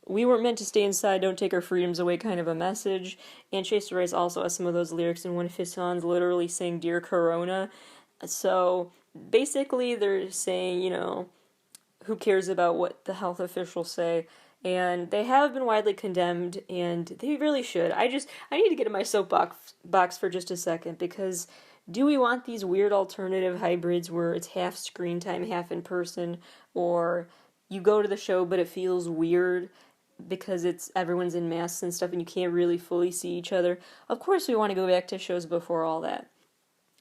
we weren't meant to stay inside, don't take our freedoms away kind of a message. And Chase Rice also has some of those lyrics in one of his songs, literally saying, Dear Corona. So basically they're saying, who cares about what the health officials say? And they have been widely condemned, and they really should. I need to get in my soapbox for just a second, because do we want these weird alternative hybrids where it's half screen time, half in person, or you go to the show but it feels weird because everyone's in masks and stuff and you can't really fully see each other? Of course we want to go back to shows before all that.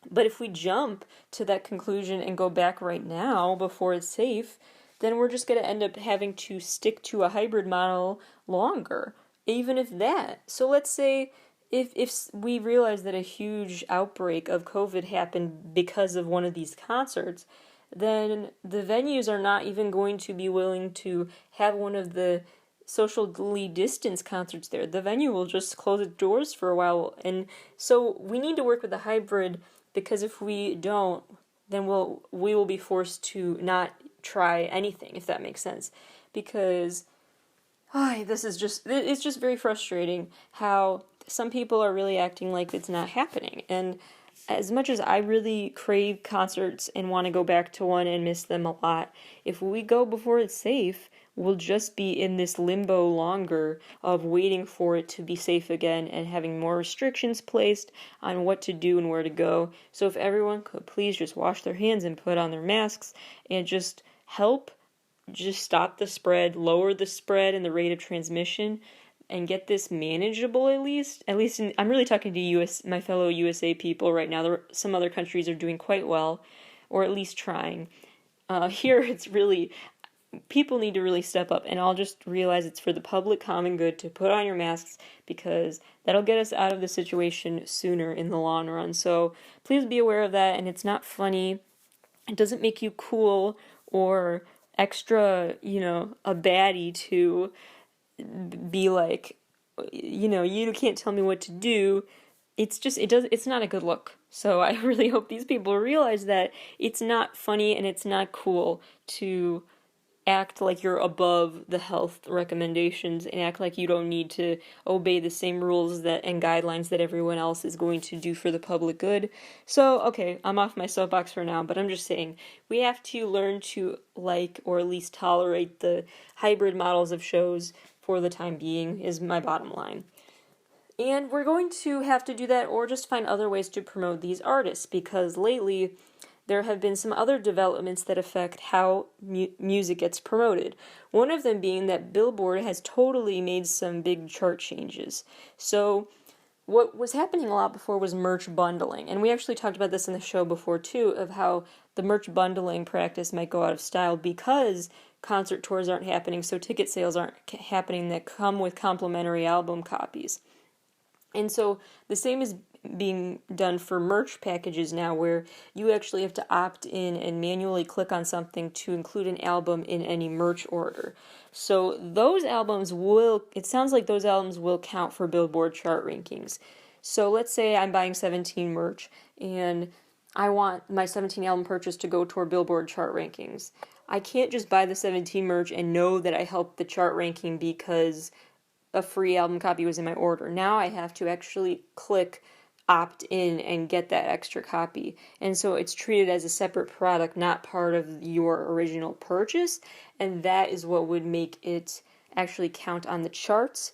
But if we jump to that conclusion and go back right now before it's safe, then we're just going to end up having to stick to a hybrid model longer, even if that. So let's say if we realize that a huge outbreak of COVID happened because of one of these concerts, then the venues are not even going to be willing to have one of the socially distanced concerts there. The venue will just close its doors for a while. And so we need to work with a hybrid, because if we don't, then we will be forced to not try anything, if that makes sense. Because it's just very frustrating how some people are really acting like it's not happening. And as much as I really crave concerts and want to go back to one and miss them a lot, if we go before it's safe, we'll just be in this limbo longer of waiting for it to be safe again and having more restrictions placed on what to do and where to go. So if everyone could please just wash their hands and put on their masks and just help just stop the spread, lower the spread and the rate of transmission, and get this manageable at least. I'm really talking to my fellow USA people right now. Some other countries are doing quite well, or at least trying. Here it's really, people need to really step up, and I'll just realize it's for the public common good to put on your masks, because that'll get us out of the situation sooner in the long run. So please be aware of that, and it's not funny. It doesn't make you cool or extra, a baddie to be like, you can't tell me what to do. It's not a good look. So I really hope these people realize that it's not funny and it's not cool to act like you're above the health recommendations and act like you don't need to obey the same rules and guidelines that everyone else is going to do for the public good. So, okay, I'm off my soapbox for now, but I'm just saying we have to learn to like, or at least tolerate, the hybrid models of shows for the time being, is my bottom line. And we're going to have to do that, or just find other ways to promote these artists, because lately there have been some other developments that affect how music gets promoted. One of them being that Billboard has totally made some big chart changes. So what was happening a lot before was merch bundling. And we actually talked about this in the show before too, of how the merch bundling practice might go out of style because concert tours aren't happening, so ticket sales aren't happening that come with complimentary album copies. And so the same is being done for merch packages now, where you actually have to opt in and manually click on something to include an album in any merch order. So it sounds like those albums will count for Billboard chart rankings. So let's say I'm buying 17 merch and I want my 17 album purchase to go toward Billboard chart rankings. I can't just buy the 17 merch and know that I helped the chart ranking because a free album copy was in my order. Now I have to actually click opt in and get that extra copy. And so it's treated as a separate product, not part of your original purchase. And that is what would make it actually count on the charts.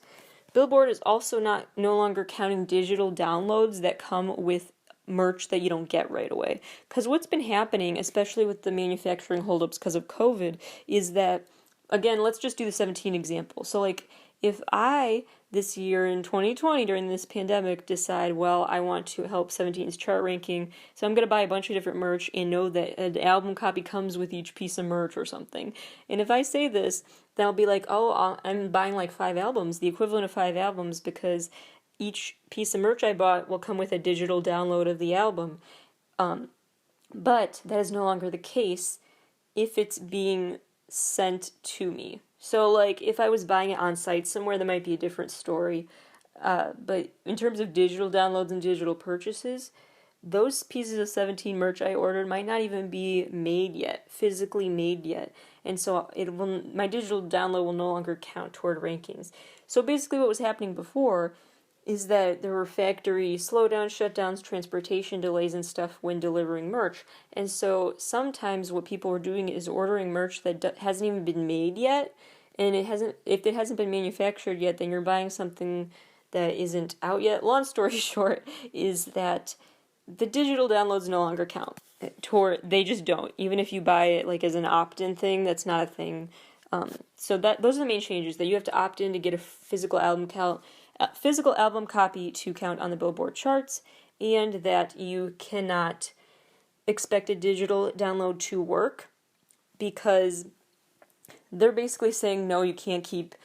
Billboard is also no longer counting digital downloads that come with merch that you don't get right away. Because what's been happening, especially with the manufacturing holdups because of COVID, is that, again, let's just do the 17 example. So like, if I this year in 2020 during this pandemic decide, well, I want to help 17's chart ranking, so I'm going to buy a bunch of different merch and know that an album copy comes with each piece of merch or something. And if I say this, then I'll be like, oh, I'm buying like 5 albums, the equivalent of 5 albums, because each piece of merch I bought will come with a digital download of the album. But that is no longer the case if it's being sent to me. So, like, if I was buying it on site somewhere, that might be a different story. But in terms of digital downloads and digital purchases, those pieces of 17 merch I ordered might not even be made yet, physically made yet. And so my digital download will no longer count toward rankings. So basically what was happening before is that there were factory slowdowns, shutdowns, transportation delays and stuff when delivering merch. And so sometimes what people were doing is ordering merch that hasn't even been made yet. And if it hasn't been manufactured yet, then you're buying something that isn't out yet. Long story short is that the digital downloads no longer count. They just don't. Even if you buy it like as an opt-in thing, that's not a thing. So those are the main changes, that you have to opt in to get a physical album copy to count on the Billboard charts, and that you cannot expect a digital download to work because they're basically saying, no, you can't keep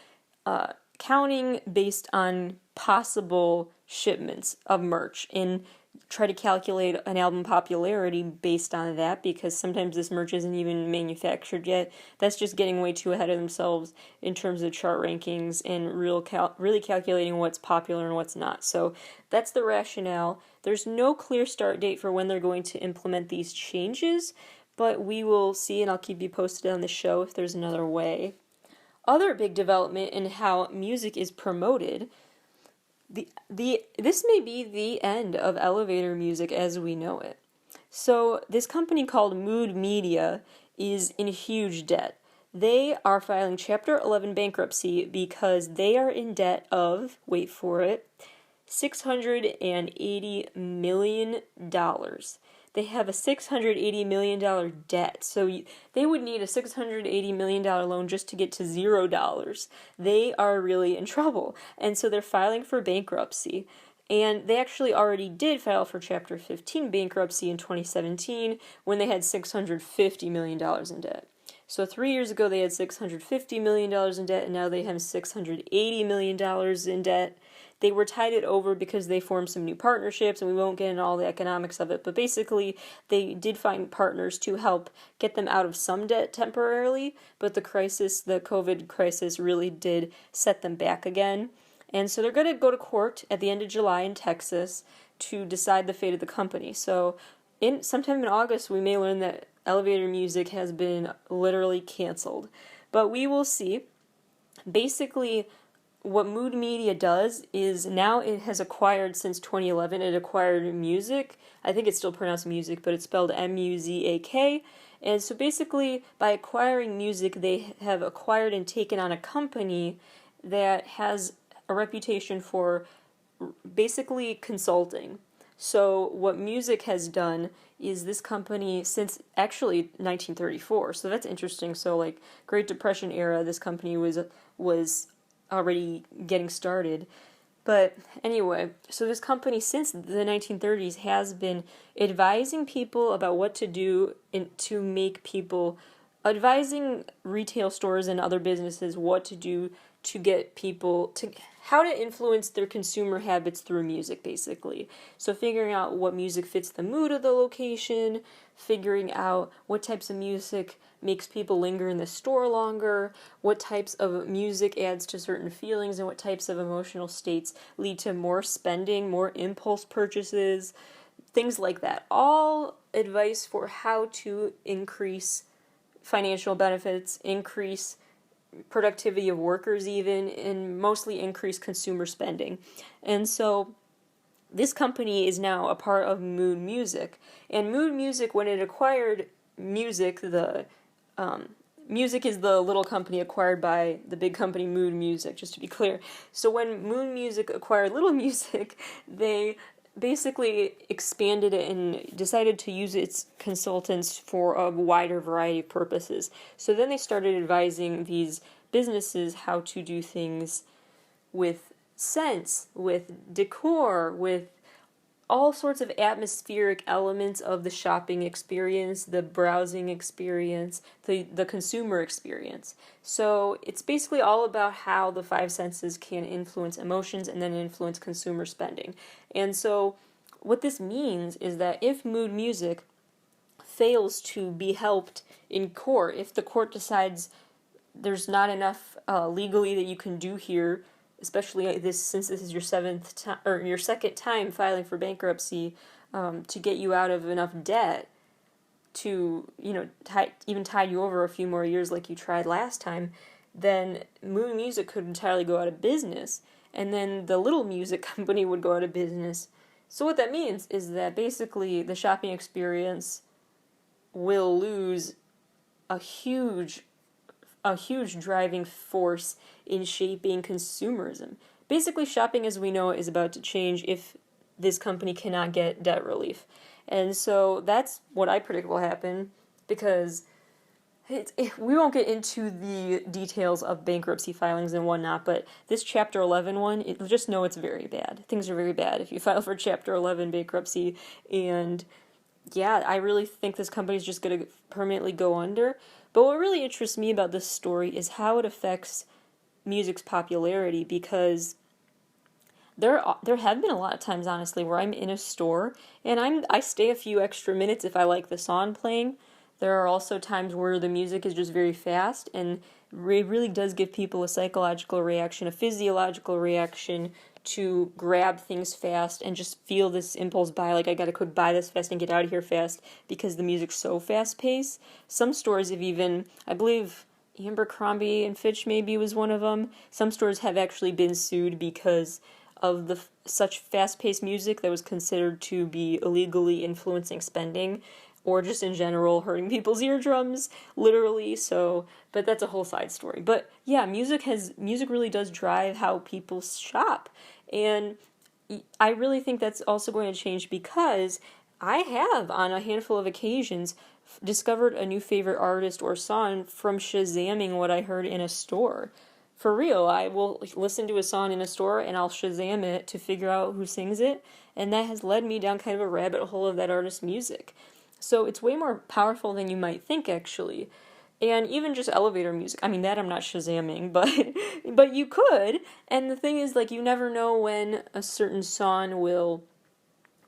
counting based on possible shipments of merch and try to calculate an album popularity based on that, because sometimes this merch isn't even manufactured yet. That's just getting way too ahead of themselves in terms of chart rankings and really calculating what's popular and what's not. So that's the rationale. There's no clear start date for when they're going to implement these changes, but we will see, and I'll keep you posted on the show if there's another way. Other big development in how music is promoted. This may be the end of elevator music as we know it. So this company called Mood Media is in huge debt. They are filing Chapter 11 bankruptcy because they are in debt of, wait for it, $680 million. They have a $680 million debt. So they would need a $680 million loan just to get to $0. They are really in trouble. And so they're filing for bankruptcy. And they actually already did file for Chapter 15 bankruptcy in 2017 when they had $650 million in debt. So 3 years ago they had $650 million in debt, and now they have $680 million in debt. They were tided over because they formed some new partnerships, and we won't get into all the economics of it, but basically they did find partners to help get them out of some debt temporarily, but the COVID crisis really did set them back again. And so they're going to go to court at the end of July in Texas to decide the fate of the company. So sometime in August we may learn that elevator music has been literally canceled. But we will see. Basically, what Mood Media does is now it has acquired, since 2011, it acquired Music. I think it's still pronounced Music, but it's spelled M-U-Z-A-K. And so basically, by acquiring Music, they have acquired and taken on a company that has a reputation for basically consulting. So what Music has done is this company since actually 1934. So that's interesting. So like Great Depression era, this company was already getting started. But anyway, so this company since the 1930s has been advising people about what to do advising retail stores and other businesses what to do to get people to how to influence their consumer habits through music, basically. So figuring out what music fits the mood of the location, figuring out what types of music makes people linger in the store longer, what types of music adds to certain feelings, and what types of emotional states lead to more spending, more impulse purchases, things like that. All advice for how to increase financial benefits, increase productivity of workers even, and mostly increase consumer spending. And so this company is now a part of Mood Music. And Mood Music, when it acquired Music, Music is the little company acquired by the big company Mood Music, just to be clear. So when Mood Music acquired Little Music, they basically expanded it and decided to use its consultants for a wider variety of purposes. So then they started advising these businesses how to do things with scents, with decor, with all sorts of atmospheric elements of the shopping experience, the browsing experience, the consumer experience. So it's basically all about how the five senses can influence emotions and then influence consumer spending. And so what this means is that if mood music fails to be helped in court, if the court decides there's not enough legally that you can do here, especially since this is your your second time filing for bankruptcy, to get you out of enough debt to even tide you over a few more years like you tried last time, then Moon Music could entirely go out of business, and then the little music company would go out of business. So what that means is that basically the shopping experience will lose a huge driving force in shaping consumerism. Basically, shopping as we know it is about to change if this company cannot get debt relief. And so that's what I predict will happen, because we won't get into the details of bankruptcy filings and whatnot, but this Chapter 11 one, just know it's very bad. Things are very bad if you file for Chapter 11 bankruptcy, and yeah, I really think this company's just going to permanently go under. But what really interests me about this story is how it affects music's popularity, because there have been a lot of times, honestly, where I'm in a store and I stay a few extra minutes if I like the song playing. There are also times where the music is just very fast, and it really does give people a psychological reaction, a physiological reaction to grab things fast and just feel this impulse buy, like I gotta quick buy this fast and get out of here fast because the music's so fast paced. Some stores have even, I believe Abercrombie and Fitch maybe was one of them, some stores have actually been sued because of such fast-paced music that was considered to be illegally influencing spending, or just in general hurting people's eardrums, literally. So, but that's a whole side story. But yeah, music really does drive how people shop, and I really think that's also going to change, because I have, on a handful of occasions, discovered a new favorite artist or song from Shazamming what I heard in a store. For real, I will listen to a song in a store and I'll Shazam it to figure out who sings it, and that has led me down kind of a rabbit hole of that artist's music. So it's way more powerful than you might think, actually. And even just elevator music, I mean, that I'm not Shazamming, but you could. And the thing is, like, you never know when a certain song will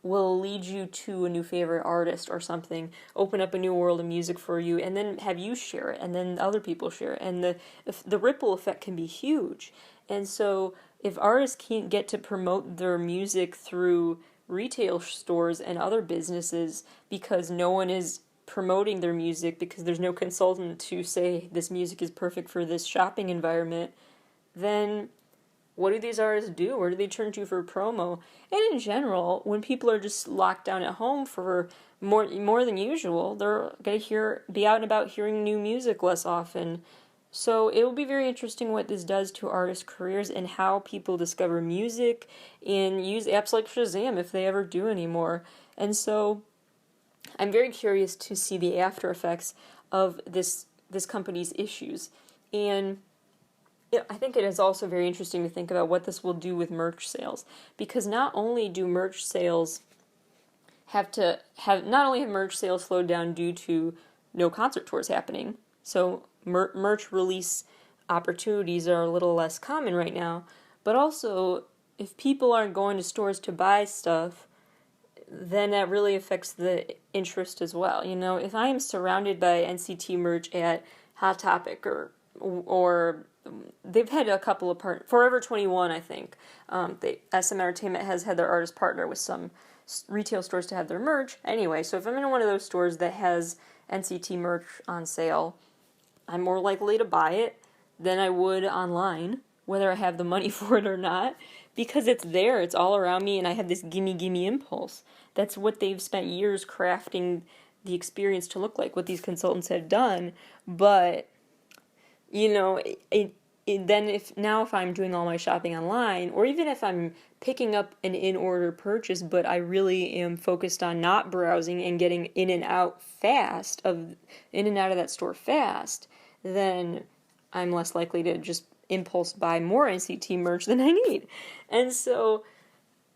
lead you to a new favorite artist or something, open up a new world of music for you, and then have you share it, and then other people share it, and the ripple effect can be huge. And so if artists can't get to promote their music through retail stores and other businesses because no one is promoting their music, because there's no consultant to say this music is perfect for this shopping environment, then what do these artists do? Where do they turn to for promo? And in general, when people are just locked down at home for more than usual, they're going to be out and about hearing new music less often. So it will be very interesting what this does to artists' careers and how people discover music and use apps like Shazam if they ever do anymore. And so I'm very curious to see the after effects of this company's issues. And I think it is also very interesting to think about what this will do with merch sales, because not only do merch sales have merch sales slowed down due to no concert tours happening, so merch release opportunities are a little less common right now, but also if people aren't going to stores to buy stuff, then that really affects the interest as well. You know, if I am surrounded by NCT merch at Hot Topic or they've had a couple of Forever 21, I think. SM Entertainment has had their artist partner with some retail stores to have their merch. Anyway, so if I'm in one of those stores that has NCT merch on sale, I'm more likely to buy it than I would online, whether I have the money for it or not, because it's there, it's all around me, and I have this gimme impulse. That's what they've spent years crafting the experience to look like, what these consultants have done, but you know, then if I'm doing all my shopping online, or even if I'm picking up an in-order purchase, but I really am focused on not browsing and getting in and out of that store fast, then I'm less likely to just impulse buy more NCT merch than I need. And so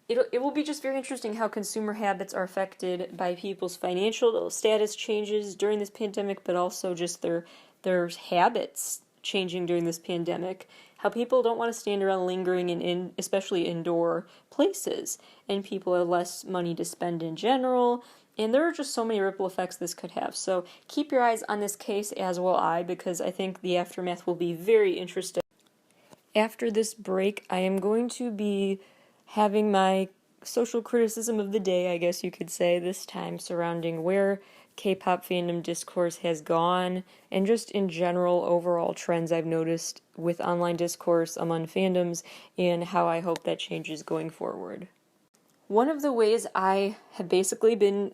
it will be just very interesting how consumer habits are affected by people's financial status changes during this pandemic, but also just their habits changing during this pandemic. How people don't want to stand around lingering in especially indoor places, and people have less money to spend in general. And there are just so many ripple effects this could have. So keep your eyes on this case, as will I, because I think the aftermath will be very interesting. After this break, I am going to be having my social criticism of the day, I guess you could say, this time surrounding where K-pop fandom discourse has gone, and just in general overall trends I've noticed with online discourse among fandoms, and how I hope that changes going forward. One of the ways I have basically been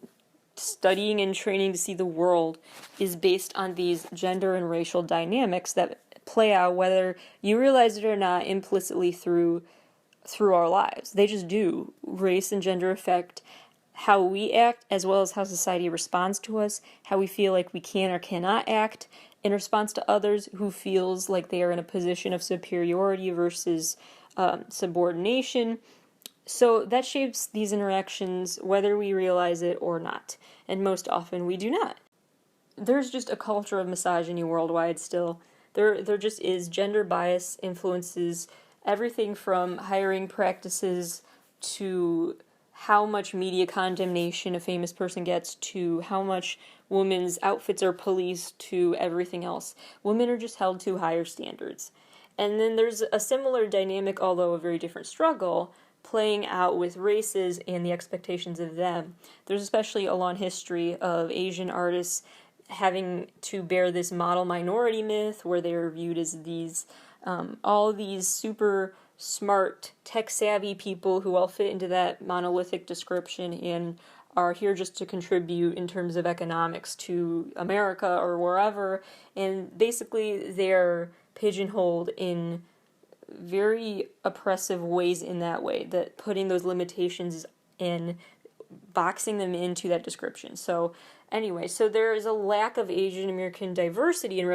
studying and training to see the world is based on these gender and racial dynamics that play out, whether you realize it or not, implicitly through our lives. They just do. Race and gender affect how we act, as well as how society responds to us, how we feel like we can or cannot act in response to others who feels like they are in a position of superiority versus subordination. So that shapes these interactions whether we realize it or not, and most often we do not. There's just a culture of misogyny worldwide still. There just is. Gender bias influences everything from hiring practices to how much media condemnation a famous person gets to how much women's outfits are policed to everything else. Women are just held to higher standards. And then there's a similar dynamic, although a very different struggle, playing out with races and the expectations of them. There's especially a long history of Asian artists having to bear this model minority myth where they are viewed as these all these super smart, tech-savvy people who all fit into that monolithic description and are here just to contribute in terms of economics to America or wherever, and basically they're pigeonholed in very oppressive ways in that way, that putting those limitations in, boxing them into that description. So anyway, so there is a lack of Asian American diversity in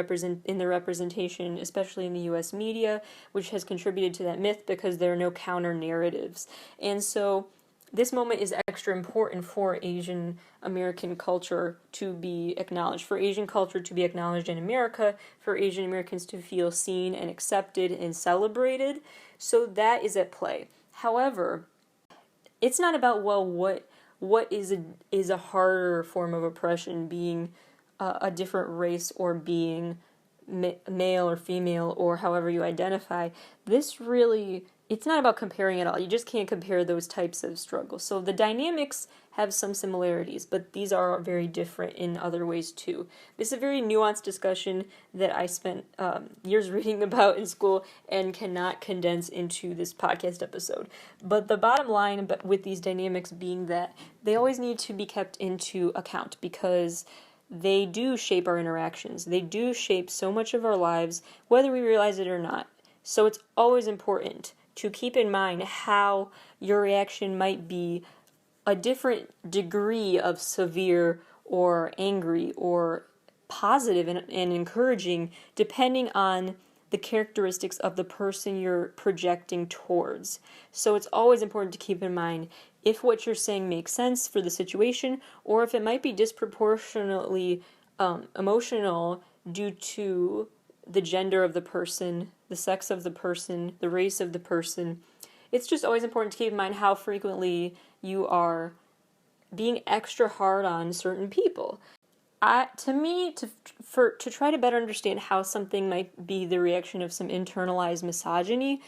the representation, especially in the U.S. media, which has contributed to that myth because there are no counter narratives. And so this moment is extra important for Asian American culture to be acknowledged, for Asian culture to be acknowledged in America, for Asian Americans to feel seen and accepted and celebrated. So that is at play. However, it's not about, well, what is a harder form of oppression, being a different race or being male or female or however you identify. This really, it's not about comparing at all. You just can't compare those types of struggles. So the dynamics have some similarities, but these are very different in other ways too. This is a very nuanced discussion that I spent years reading about in school and cannot condense into this podcast episode. But the bottom line with these dynamics being that they always need to be kept into account because they do shape our interactions. They do shape so much of our lives, whether we realize it or not. So it's always important to keep in mind how your reaction might be a different degree of severe or angry or positive and encouraging depending on the characteristics of the person you're projecting towards. So it's always important to keep in mind if what you're saying makes sense for the situation or if it might be disproportionately emotional due to the gender of the person, the sex of the person, the race of the person. It's just always important to keep in mind how frequently you are being extra hard on certain people. To try to better understand how something might be the reaction of some internalized misogyny,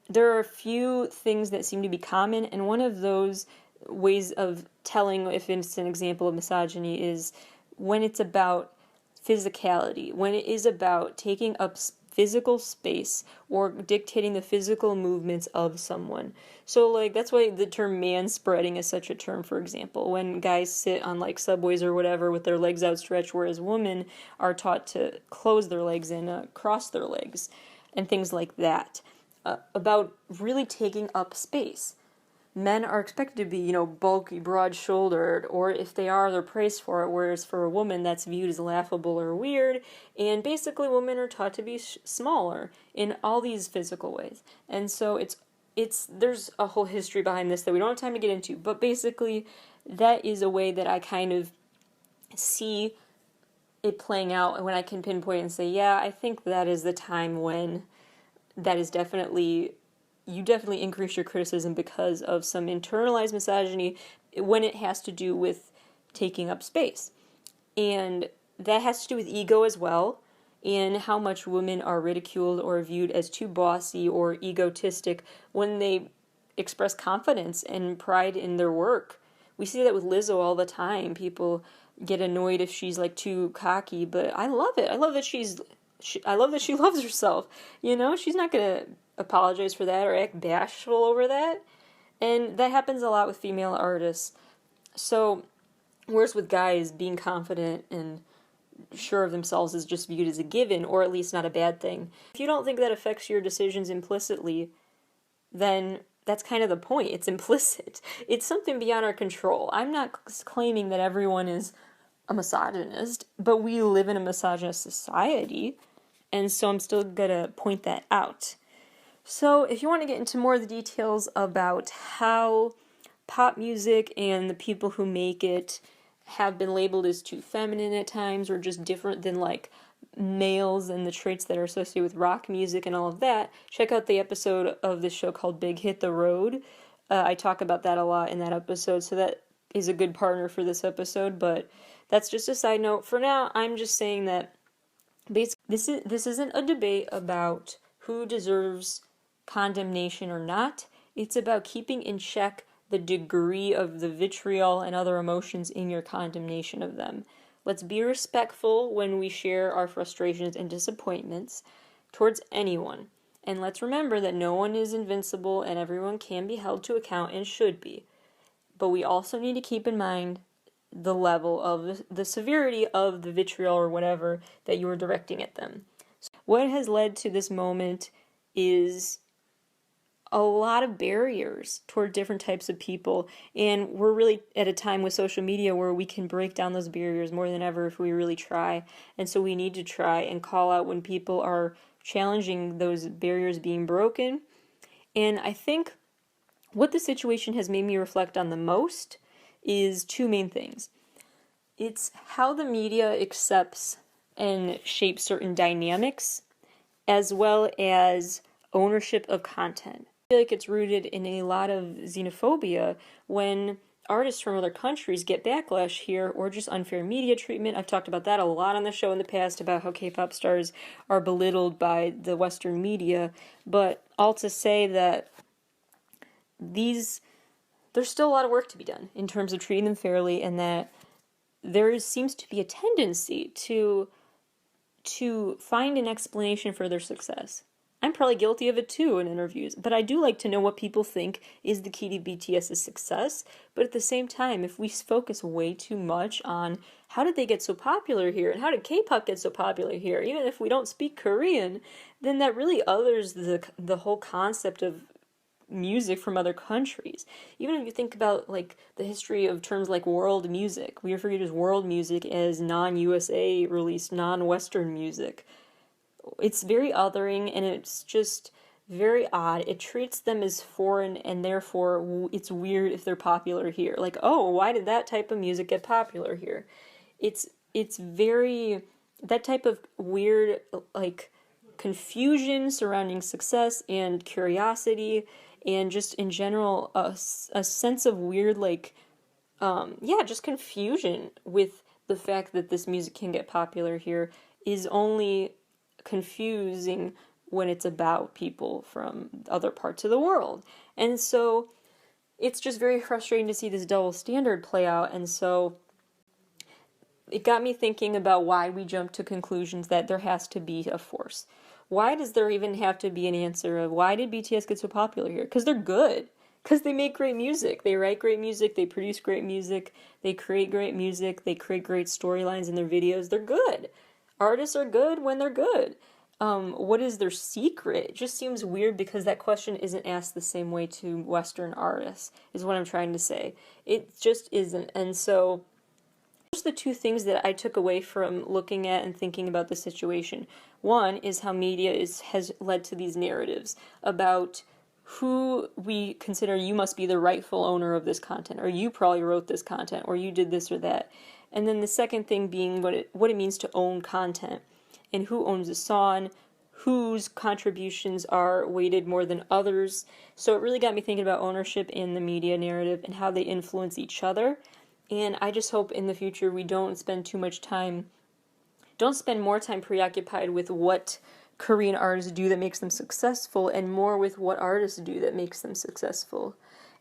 there are a few things that seem to be common, and one of those ways of telling if it's an example of misogyny is when it's about physicality, when it is about taking up physical space or dictating the physical movements of someone. So like that's why the term manspreading is such a term, for example, when guys sit on like subways or whatever with their legs outstretched, whereas women are taught to close their legs and cross their legs and things like that, about really taking up space. men are expected to be, bulky, broad-shouldered, or if they are, they're praised for it, whereas for a woman, that's viewed as laughable or weird, and basically women are taught to be smaller in all these physical ways. And so there's a whole history behind this that we don't have time to get into, but basically that is a way that I kind of see it playing out when I can pinpoint and say, yeah, I think that is the time when that is you definitely increase your criticism because of some internalized misogyny when it has to do with taking up space. And that has to do with ego as well, and how much women are ridiculed or viewed as too bossy or egotistic when they express confidence and pride in their work. We see that with Lizzo all the time. People get annoyed if she's like too cocky, but I love it. I love that she loves herself. She's not gonna apologize for that or act bashful over that. And that happens a lot with female artists. So, whereas with guys, being confident and sure of themselves is just viewed as a given, or at least not a bad thing. If you don't think that affects your decisions implicitly, then that's kind of the point. It's implicit. It's something beyond our control. I'm not claiming that everyone is a misogynist, but we live in a misogynist society, and so I'm still gonna point that out. So if you want to get into more of the details about how pop music and the people who make it have been labeled as too feminine at times, or just different than like males and the traits that are associated with rock music and all of that, check out the episode of this show called Big Hit the Road. I talk about that a lot in that episode, so that is a good partner for this episode, but that's just a side note. For now, I'm just saying that basically this isn't a debate about who deserves condemnation or not. It's about keeping in check the degree of the vitriol and other emotions in your condemnation of them. Let's be respectful when we share our frustrations and disappointments towards anyone. And let's remember that no one is invincible and everyone can be held to account and should be. But we also need to keep in mind the level of the severity of the vitriol or whatever that you are directing at them. So what has led to this moment is a lot of barriers toward different types of people, and we're really at a time with social media where we can break down those barriers more than ever if we really try. And so we need to try and call out when people are challenging those barriers being broken. And I think what the situation has made me reflect on the most is two main things. It's how the media accepts and shapes certain dynamics, as well as ownership of content. I feel like it's rooted in a lot of xenophobia when artists from other countries get backlash here, or just unfair media treatment. I've talked about that a lot on the show in the past, about how K-pop stars are belittled by the Western media, but all to say that there's still a lot of work to be done in terms of treating them fairly, and that there seems to be a tendency to find an explanation for their success. I'm probably guilty of it too in interviews, but I do like to know what people think is the key to BTS's success. But at the same time, if we focus way too much on how did they get so popular here, and how did K-pop get so popular here, even if we don't speak Korean, then that really others the whole concept of music from other countries. Even if you think about like the history of terms like world music, we refer to it as world music as non-USA released, non-Western music. It's very othering, and it's just very odd. It treats them as foreign, and therefore it's weird if they're popular here. Like, oh, why did that type of music get popular here? It's very, that type of weird, like, confusion surrounding success and curiosity, and just in general a sense of weird, like, just confusion with the fact that this music can get popular here is only confusing when it's about people from other parts of the world. And so it's just very frustrating to see this double standard play out, and so it got me thinking about why we jump to conclusions that there has to be a force. Why does there even have to be an answer of why did BTS get so popular here? Because they're good. Because they make great music. They write great music. They produce great music. They create great music. They create great storylines in their videos. They're good. Artists are good when they're good. what is their secret? It just seems weird because that question isn't asked the same way to Western artists, is what I'm trying to say. It just isn't. And so, those are the two things that I took away from looking at and thinking about the situation. One is how media has led to these narratives about who we consider you must be the rightful owner of this content, or you probably wrote this content, or you did this or that. And then the second thing being what it means to own content, and who owns a song, whose contributions are weighted more than others. So it really got me thinking about ownership in the media narrative and how they influence each other. And I just hope in the future we don't spend more time preoccupied with what Korean artists do that makes them successful and more with what artists do that makes them successful.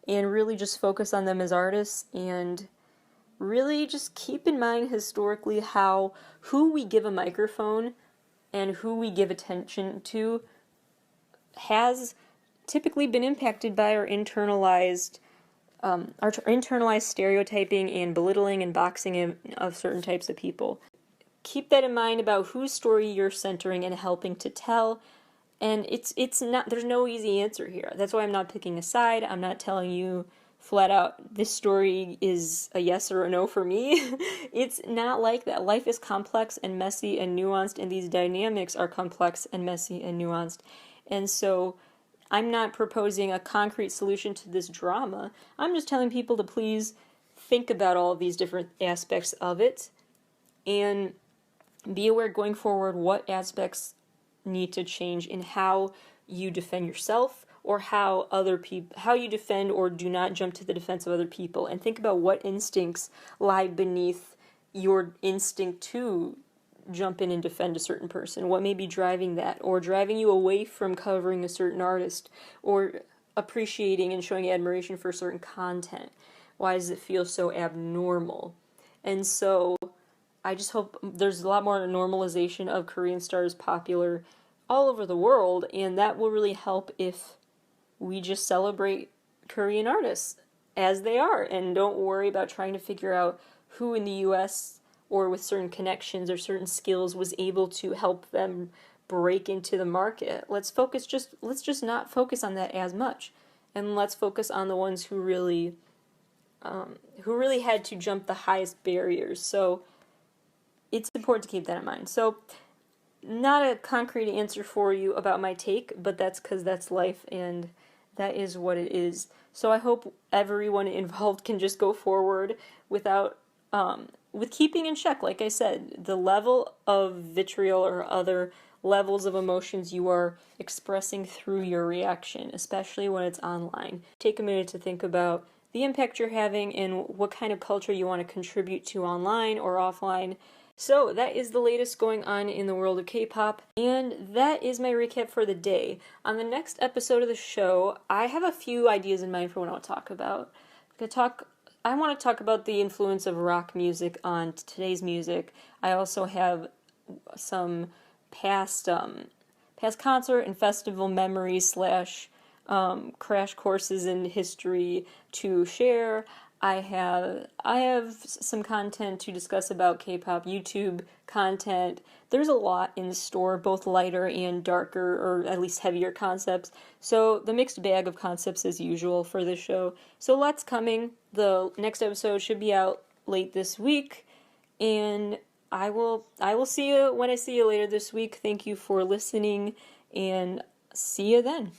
And really just focus on them as artists and really just keep in mind historically how who we give a microphone and who we give attention to has typically been impacted by our internalized stereotyping and belittling and boxing of certain types of people. Keep that in mind about whose story you're centering and helping to tell. And it's not, there's no easy answer here. That's why I'm not picking a side. I'm not telling you flat out, this story is a yes or a no for me. It's not like that. Life is complex and messy and nuanced, and these dynamics are complex and messy and nuanced. And so I'm not proposing a concrete solution to this drama. I'm just telling people to please think about all of these different aspects of it and be aware going forward what aspects need to change in how you defend yourself or how you defend or do not jump to the defense of other people, and think about what instincts lie beneath your instinct to jump in and defend a certain person. What may be driving that, or driving you away from covering a certain artist, or appreciating and showing admiration for certain content. Why does it feel so abnormal? And so I just hope there's a lot more normalization of Korean stars popular all over the world, and that will really help if we just celebrate Korean artists as they are and don't worry about trying to figure out who in the US or with certain connections or certain skills was able to help them break into the market. Let's just not focus on that as much, and let's focus on the ones who really had to jump the highest barriers. So it's important to keep that in mind. So not a concrete answer for you about my take, but that's because that's life and that is what it is. So I hope everyone involved can just go forward without with keeping in check, like I said, the level of vitriol or other levels of emotions you are expressing through your reaction, especially when it's online. Take a minute to think about the impact you're having and what kind of culture you want to contribute to online or offline. So that is the latest going on in the world of K-pop, and that is my recap for the day. On the next episode of the show, I have a few ideas in mind for what I want to talk about. I want to talk about the influence of rock music on today's music. I also have some past concert and festival memories slash crash courses in history to share. I have some content to discuss about K-pop, YouTube content. There's a lot in the store, both lighter and darker, or at least heavier concepts. So the mixed bag of concepts as usual for this show. So lots coming. The next episode should be out late this week, and I will see you when I see you later this week. Thank you for listening, and see you then.